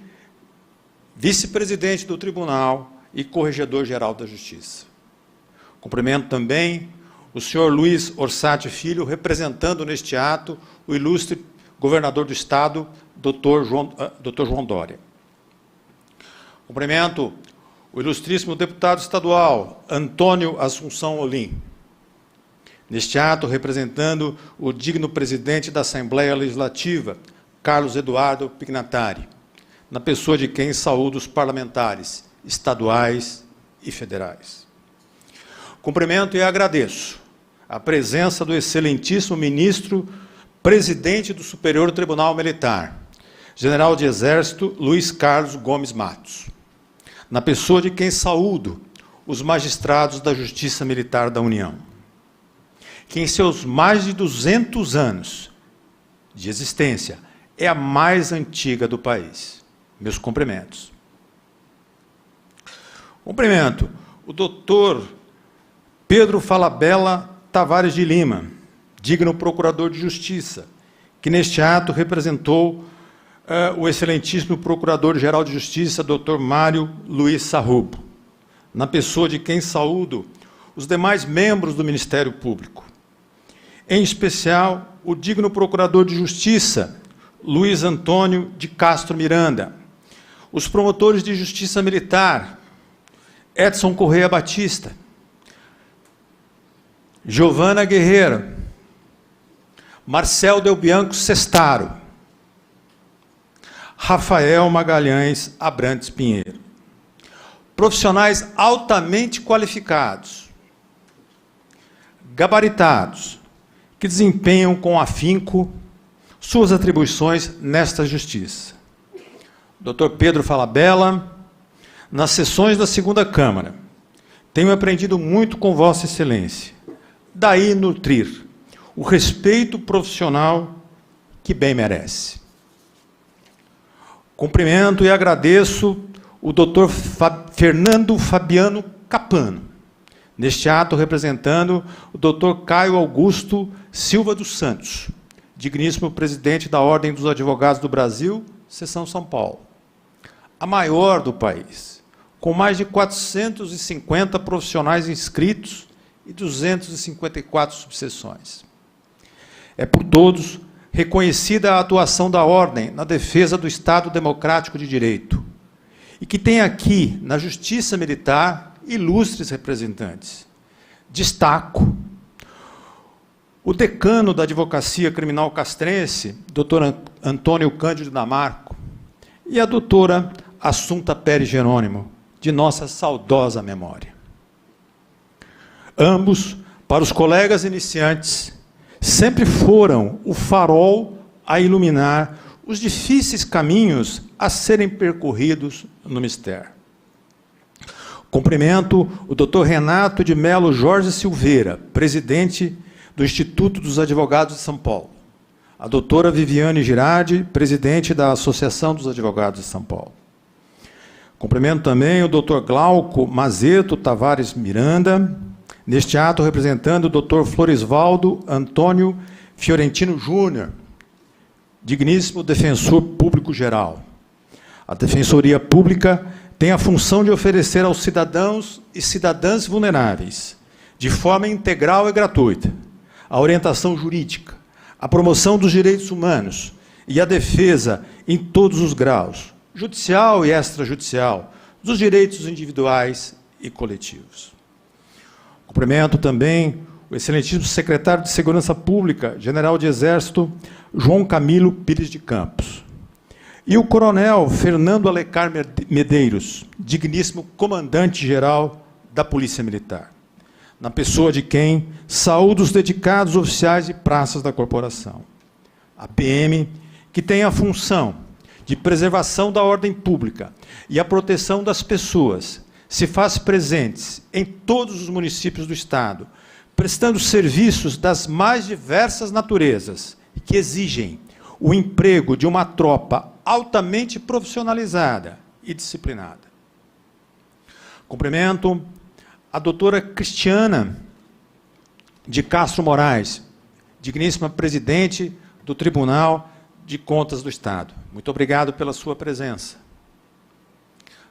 vice-presidente do Tribunal e Corregedor-Geral da Justiça. Cumprimento também o senhor Luiz Orsatti Filho, representando neste ato o ilustre governador do Estado, Dr. João Dória. Cumprimento o ilustríssimo deputado estadual, Antônio Assunção Olim. Neste ato, representando o digno presidente da Assembleia Legislativa, Carlos Eduardo Pignatari, na pessoa de quem saúdo os parlamentares estaduais e federais. Cumprimento e agradeço a presença do excelentíssimo ministro, presidente do Superior Tribunal Militar, general de Exército Luiz Carlos Gomes Matos, na pessoa de quem saúdo os magistrados da Justiça Militar da União, que em seus mais de 200 anos de existência é a mais antiga do país. Meus cumprimentos. Cumprimento o doutor Pedro Falabella Tavares de Lima, digno procurador de Justiça, que neste ato representou o excelentíssimo Procurador-Geral de Justiça, Dr. Mário Luiz Sarrubo, na pessoa de quem saúdo os demais membros do Ministério Público, em especial o digno Procurador de Justiça, Luiz Antônio de Castro Miranda, os promotores de Justiça Militar, Edson Correia Batista, Giovana Guerreiro, Marcel Del Bianco Sestaro, Rafael Magalhães Abrantes Pinheiro. Profissionais altamente qualificados, gabaritados, que desempenham com afinco suas atribuições nesta justiça. Dr. Pedro Falabella, nas sessões da segunda Câmara, tenho aprendido muito com Vossa Excelência, daí nutrir o respeito profissional que bem merece. Cumprimento e agradeço o Dr. Fernando Fabiano Capano, neste ato representando o Dr. Caio Augusto Silva dos Santos, digníssimo presidente da Ordem dos Advogados do Brasil, Seção São Paulo, a maior do país, com mais de 450 profissionais inscritos e 254 subseções. É por todos reconhecida a atuação da Ordem na defesa do Estado Democrático de Direito, e que tem aqui, na Justiça Militar, ilustres representantes. Destaco o decano da Advocacia Criminal Castrense, Dr. Antônio Cândido Damarco, e a doutora Assunta Pérez Jerônimo, de nossa saudosa memória. Ambos, para os colegas iniciantes, sempre foram o farol a iluminar os difíceis caminhos a serem percorridos no mistério. Cumprimento o Dr. Renato de Melo Jorge Silveira, presidente do Instituto dos Advogados de São Paulo. A doutora Viviane Girardi, presidente da Associação dos Advogados de São Paulo. Cumprimento também o Dr. Glauco Mazeto Tavares Miranda, neste ato representando o Dr. Florisvaldo Antônio Fiorentino Júnior, digníssimo defensor público geral. A Defensoria Pública tem a função de oferecer aos cidadãos e cidadãs vulneráveis, de forma integral e gratuita, a orientação jurídica, a promoção dos direitos humanos e a defesa em todos os graus, judicial e extrajudicial, dos direitos individuais e coletivos. Cumprimento também o excelentíssimo secretário de Segurança Pública, general de Exército, João Camilo Pires de Campos. E o coronel Fernando Alecar Medeiros, digníssimo comandante-geral da Polícia Militar, na pessoa de quem saúdo os dedicados oficiais e praças da corporação. A PM, que tem a função de preservação da ordem pública e a proteção das pessoas, se faz presentes em todos os municípios do Estado, prestando serviços das mais diversas naturezas, que exigem o emprego de uma tropa altamente profissionalizada e disciplinada. Cumprimento a doutora Cristiana de Castro Moraes, digníssima presidente do Tribunal de Contas do Estado. Muito obrigado pela sua presença.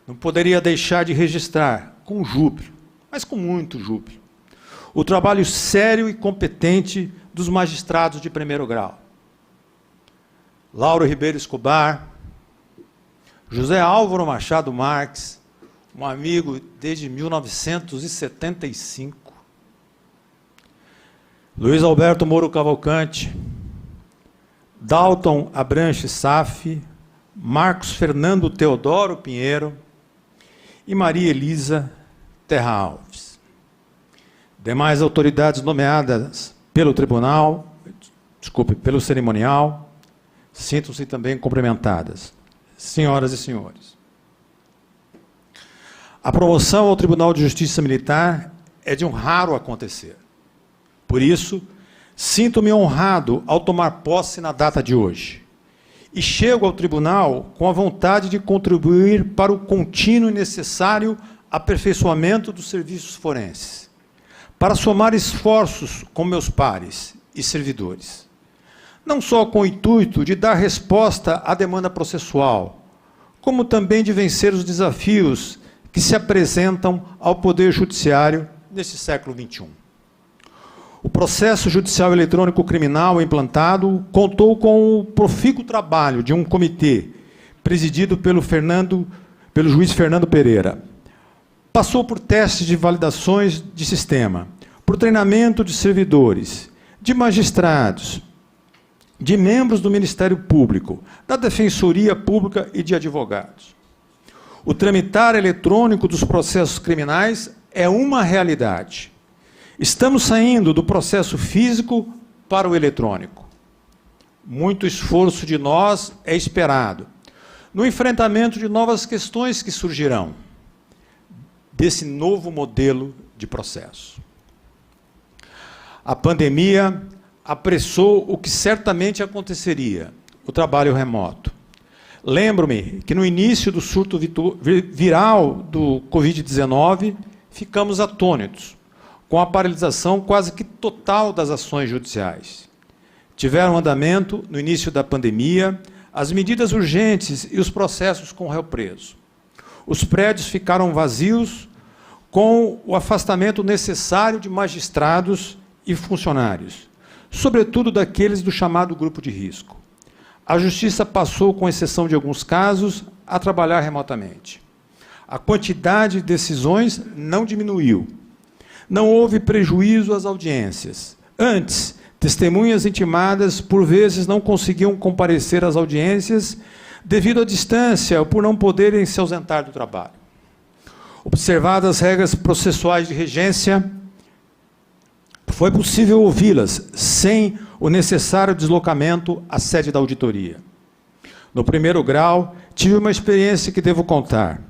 Não poderia deixar de registrar, com júbilo, mas com muito júbilo, o trabalho sério e competente dos magistrados de primeiro grau. Lauro Ribeiro Escobar, José Álvaro Machado Marques, um amigo desde 1975, Luiz Alberto Moro Cavalcante, Dalton Abranche Safi, Marcos Fernando Teodoro Pinheiro e Maria Elisa Terra Alves. Demais autoridades nomeadas pelo tribunal, pelo cerimonial, sintam-se também cumprimentadas. Senhoras e senhores, a promoção ao Tribunal de Justiça Militar é de um raro acontecer. Por isso, sinto-me honrado ao tomar posse na data de hoje. E chego ao tribunal com a vontade de contribuir para o contínuo e necessário aperfeiçoamento dos serviços forenses, para somar esforços com meus pares e servidores, não só com o intuito de dar resposta à demanda processual, como também de vencer os desafios que se apresentam ao Poder Judiciário neste século XXI. O processo judicial eletrônico criminal implantado contou com o profícuo trabalho de um comitê presidido pelo juiz Fernando Pereira, Passou por testes de validações de sistema, por treinamento de servidores, de magistrados, de membros do Ministério Público, da Defensoria Pública e de advogados. O tramitar eletrônico dos processos criminais é uma realidade. Estamos saindo do processo físico para o eletrônico. Muito esforço de nós é esperado no enfrentamento de novas questões que surgirão desse novo modelo de processo. A pandemia apressou o que certamente aconteceria, o trabalho remoto. Lembro-me que no início do surto viral do Covid-19, ficamos atônitos, com a paralisação quase que total das ações judiciais. Tiveram andamento, no início da pandemia, as medidas urgentes e os processos com réu preso. Os prédios ficaram vazios, com o afastamento necessário de magistrados e funcionários, sobretudo daqueles do chamado grupo de risco. A Justiça passou, com exceção de alguns casos, a trabalhar remotamente. A quantidade de decisões não diminuiu. Não houve prejuízo às audiências. Antes, testemunhas intimadas, por vezes, não conseguiam comparecer às audiências devido à distância ou por não poderem se ausentar do trabalho. Observadas as regras processuais de regência, foi possível ouvi-las sem o necessário deslocamento à sede da auditoria. No primeiro grau, tive uma experiência que devo contar.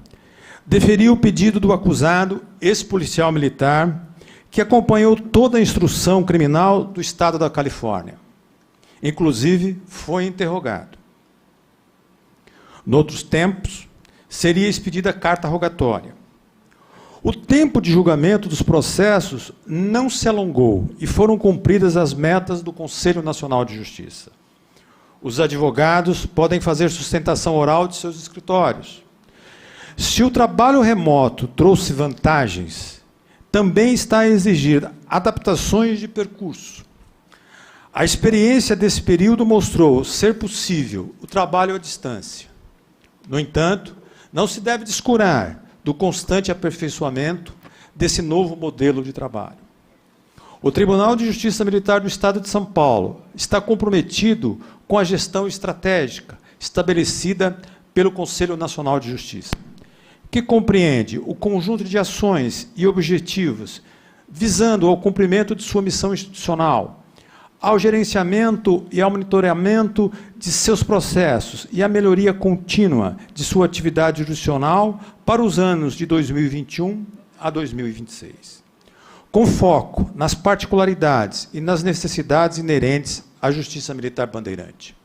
Deferi o pedido do acusado, ex-policial militar, que acompanhou toda a instrução criminal do Estado da Califórnia. Inclusive, foi interrogado. Noutros tempos, seria expedida carta rogatória. O tempo de julgamento dos processos não se alongou e foram cumpridas as metas do Conselho Nacional de Justiça. Os advogados podem fazer sustentação oral de seus escritórios. Se o trabalho remoto trouxe vantagens, também está a exigir adaptações de percurso. A experiência desse período mostrou ser possível o trabalho à distância. No entanto, não se deve descurar do constante aperfeiçoamento desse novo modelo de trabalho. O Tribunal de Justiça Militar do Estado de São Paulo está comprometido com a gestão estratégica estabelecida pelo Conselho Nacional de Justiça, que compreende o conjunto de ações e objetivos visando ao cumprimento de sua missão institucional, ao gerenciamento e ao monitoramento de seus processos e à melhoria contínua de sua atividade jurisdicional para os anos de 2021 a 2026, com foco nas particularidades e nas necessidades inerentes à Justiça Militar Bandeirante,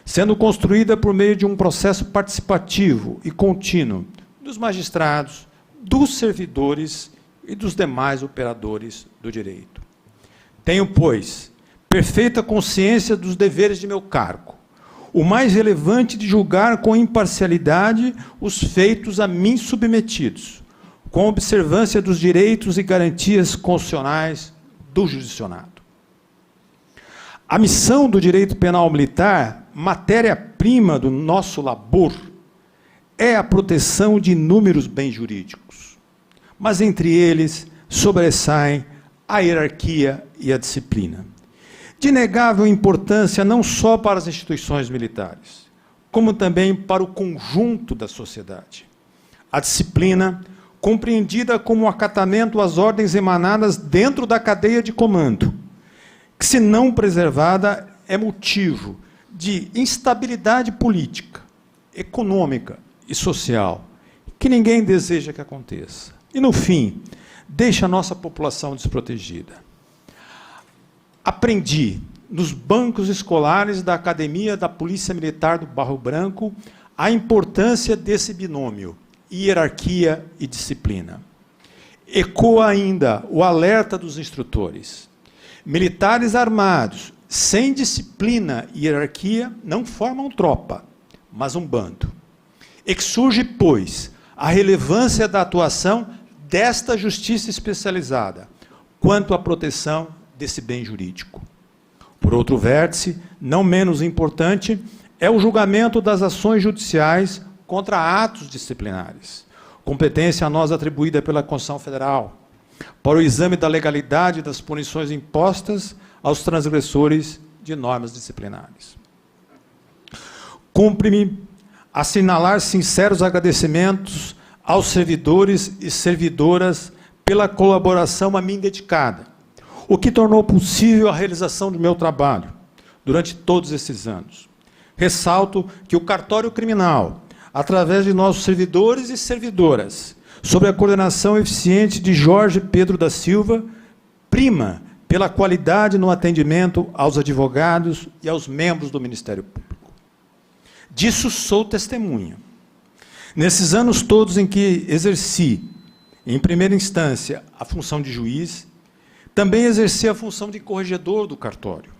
sendo construída por meio de um processo participativo e contínuo dos magistrados, dos servidores e dos demais operadores do direito. Tenho, pois, perfeita consciência dos deveres de meu cargo, o mais relevante de julgar com imparcialidade os feitos a mim submetidos, com observância dos direitos e garantias constitucionais do jurisdicionado. A missão do direito penal militar, matéria-prima do nosso labor, é a proteção de inúmeros bens jurídicos, mas entre eles sobressaem a hierarquia e a disciplina. De inegável importância não só para as instituições militares, como também para o conjunto da sociedade. A disciplina, compreendida como o acatamento às ordens emanadas dentro da cadeia de comando, que, se não preservada, é motivo de instabilidade política, econômica e social, que ninguém deseja que aconteça. E, no fim, deixa a nossa população desprotegida. Aprendi, nos bancos escolares da Academia da Polícia Militar do Barro Branco, a importância desse binômio, hierarquia e disciplina. Ecoa ainda o alerta dos instrutores. Militares armados, sem disciplina e hierarquia, não formam tropa, mas um bando. Exurge, pois, a relevância da atuação desta justiça especializada, quanto à proteção desse bem jurídico. Por outro vértice, não menos importante, é o julgamento das ações judiciais contra atos disciplinares, competência a nós atribuída pela Constituição Federal, para o exame da legalidade das punições impostas aos transgressores de normas disciplinares. Cumpre-me assinalar sinceros agradecimentos aos servidores e servidoras pela colaboração a mim dedicada, o que tornou possível a realização do meu trabalho durante todos esses anos. Ressalto que o cartório criminal, através de nossos servidores e servidoras, sob a coordenação eficiente de Jorge Pedro da Silva, prima pela qualidade no atendimento aos advogados e aos membros do Ministério Público. Disso sou testemunha. Nesses anos todos em que exerci, em primeira instância, a função de juiz, também exerci a função de corregedor do cartório.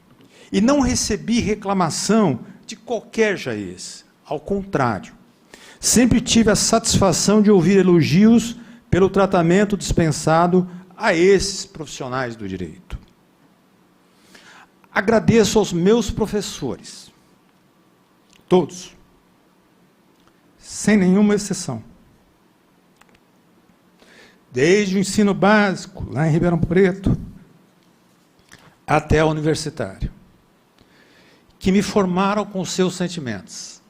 E não recebi reclamação de qualquer jaez. Ao contrário, sempre tive a satisfação de ouvir elogios pelo tratamento dispensado a esses profissionais do direito. Agradeço aos meus professores, todos, sem nenhuma exceção. Desde o ensino básico, lá em Ribeirão Preto, até o universitário, que me formaram com seus sentimentos,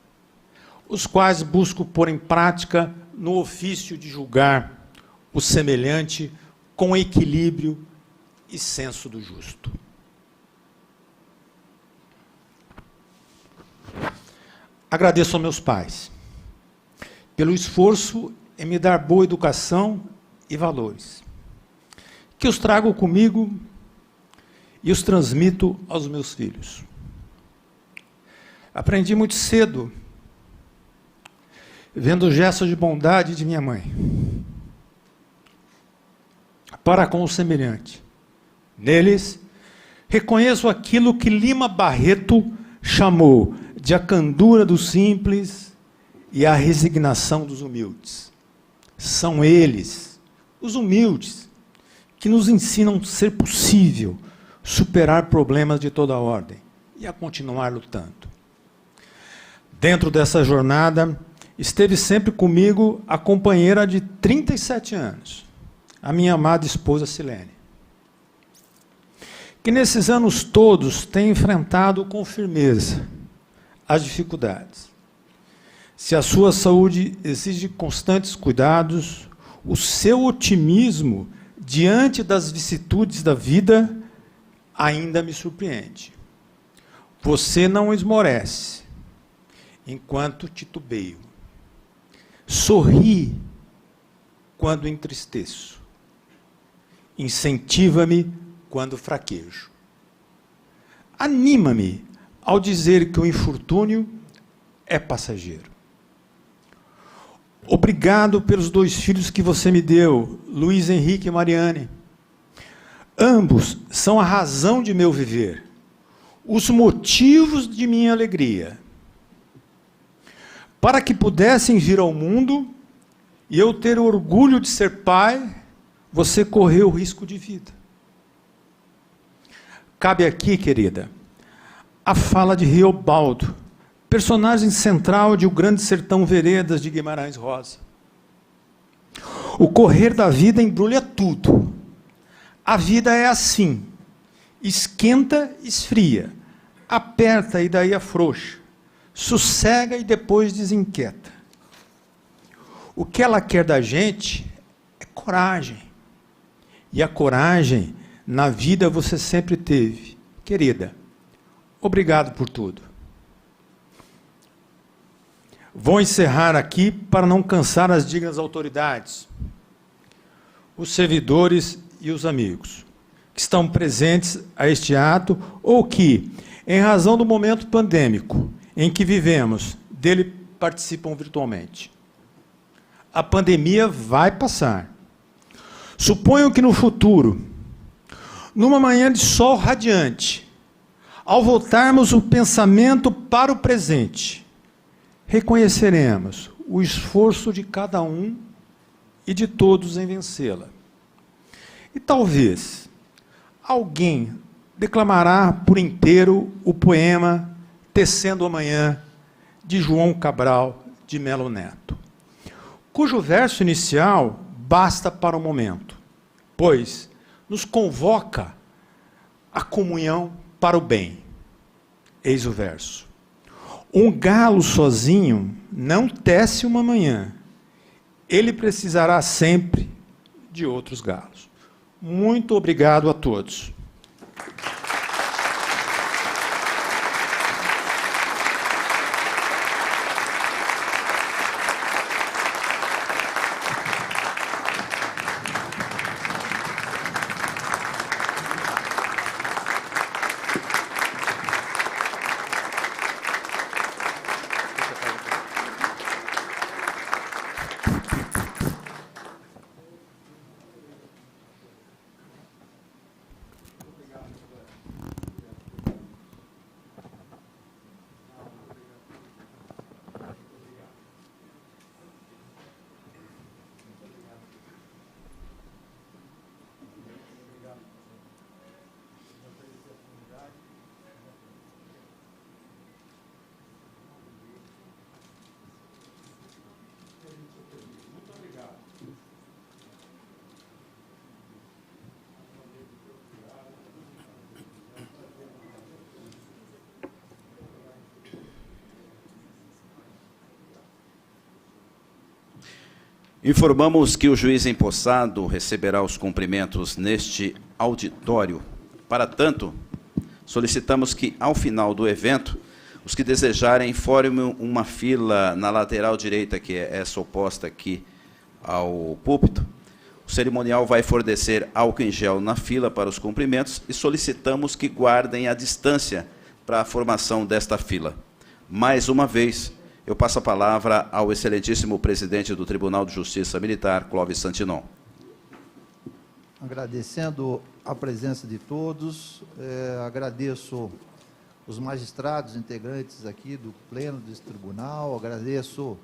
os quais busco pôr em prática no ofício de julgar o semelhante com equilíbrio e senso do justo. Agradeço aos meus pais pelo esforço em me dar boa educação e valores, que os trago comigo e os transmito aos meus filhos. Aprendi muito cedo, vendo o gesto de bondade de minha mãe, para com o semelhante. Neles, reconheço aquilo que Lima Barreto chamou de a candura dos simples e a resignação dos humildes. São eles, os humildes, que nos ensinam a ser possível superar problemas de toda ordem e a continuar lutando. Dentro dessa jornada, esteve sempre comigo a companheira de 37 anos, a minha amada esposa Silene, que nesses anos todos tem enfrentado com firmeza as dificuldades. Se a sua saúde exige constantes cuidados, o seu otimismo diante das vicissitudes da vida ainda me surpreende. Você não esmorece, enquanto titubeio. Sorri quando entristeço. Incentiva-me quando fraquejo. Anima-me ao dizer que o infortúnio é passageiro. Obrigado pelos 2 filhos que você me deu, Luiz Henrique e Mariane. Ambos são a razão de meu viver, os motivos de minha alegria. Para que pudessem vir ao mundo e eu ter o orgulho de ser pai, você correu risco de vida. Cabe aqui, querida, a fala de Riobaldo, personagem central de O Grande Sertão Veredas, de Guimarães Rosa. O correr da vida embrulha tudo. A vida é assim, esquenta, esfria, aperta e daí afrouxa, sossega e depois desinquieta. O que ela quer da gente é coragem. E a coragem, na vida, você sempre teve. Querida, obrigado por tudo. Vou encerrar aqui para não cansar as dignas autoridades, os servidores e os amigos que estão presentes a este ato ou que, em razão do momento pandêmico em que vivemos, dele participam virtualmente. A pandemia vai passar. Suponho que no futuro, numa manhã de sol radiante, ao voltarmos o pensamento para o presente, reconheceremos o esforço de cada um e de todos em vencê-la. E talvez alguém declamará por inteiro o poema Tecendo Amanhã, de João Cabral de Melo Neto. cujo verso inicial basta para o momento, pois nos convoca a comunhão para o bem. Eis o verso. Um galo sozinho não tece uma manhã. Ele precisará sempre de outros galos. Muito obrigado a todos. Informamos que o juiz empossado receberá os cumprimentos neste auditório. Para tanto, solicitamos que, ao final do evento, os que desejarem formem uma fila na lateral direita, que é essa oposta aqui ao púlpito. O cerimonial vai fornecer álcool em gel na fila para os cumprimentos e solicitamos que guardem a distância para a formação desta fila. Mais uma vez, eu passo a palavra ao excelentíssimo presidente do Tribunal de Justiça Militar, Clóvis Santinon. Agradecendo a presença de todos, agradeço os magistrados integrantes aqui do pleno desse tribunal, agradeço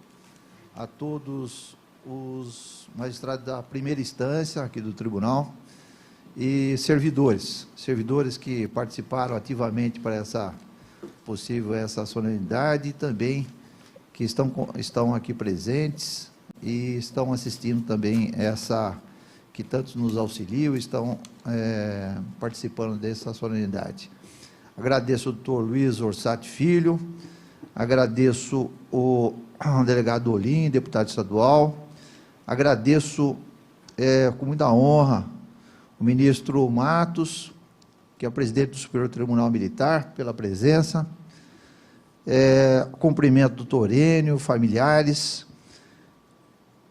a todos os magistrados da primeira instância aqui do tribunal e servidores que participaram ativamente para essa solenidade e também que estão aqui presentes e estão assistindo também que tantos nos auxiliam e estão participando dessa solenidade. Agradeço ao doutor Luiz Orsatti Filho, agradeço o delegado Olim, deputado estadual, agradeço com muita honra o ministro Matos, que é o presidente do Superior Tribunal Militar, pela presença. Cumprimento do doutor Enio, familiares.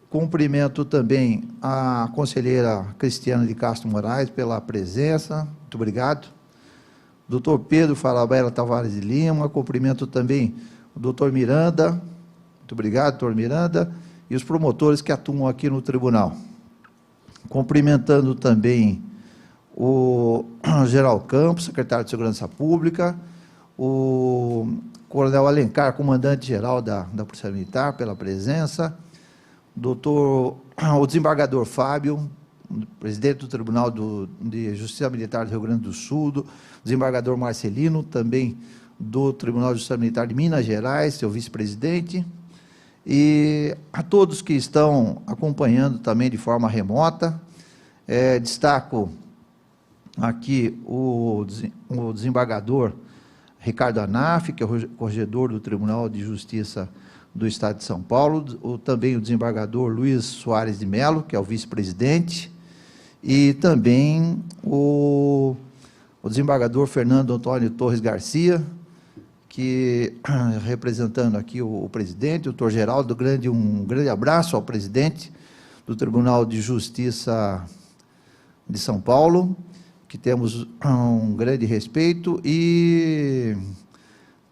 Cumprimento também a conselheira Cristiana de Castro Moraes pela presença. Muito obrigado. Doutor Pedro Falabella Tavares de Lima. Cumprimento também o doutor Miranda. Muito obrigado, doutor Miranda. E os promotores que atuam aqui no tribunal. Cumprimentando também o Geral Campos, secretário de Segurança Pública, o Coronel Alencar, comandante-geral da Polícia Militar, pela presença, o desembargador Fábio, presidente do Tribunal de Justiça Militar do Rio Grande do Sul, o desembargador Marcelino, também do Tribunal de Justiça Militar de Minas Gerais, seu vice-presidente, e a todos que estão acompanhando também de forma remota. Destaco aqui o desembargador Ricardo Anaf, que é o corregedor do Tribunal de Justiça do Estado de São Paulo, também o desembargador Luiz Soares de Mello, que é o vice-presidente, e também o desembargador Fernando Antônio Torres Garcia, que, representando aqui o presidente, o doutor Geraldo, um grande abraço ao presidente do Tribunal de Justiça de São Paulo, que temos um grande respeito, e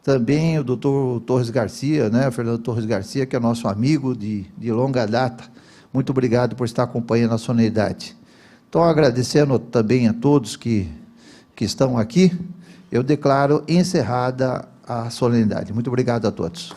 também o doutor Torres Garcia, Fernando Torres Garcia, que é nosso amigo de longa data. Muito obrigado por estar acompanhando a solenidade. Então, agradecendo também a todos que estão aqui, eu declaro encerrada a solenidade. Muito obrigado a todos.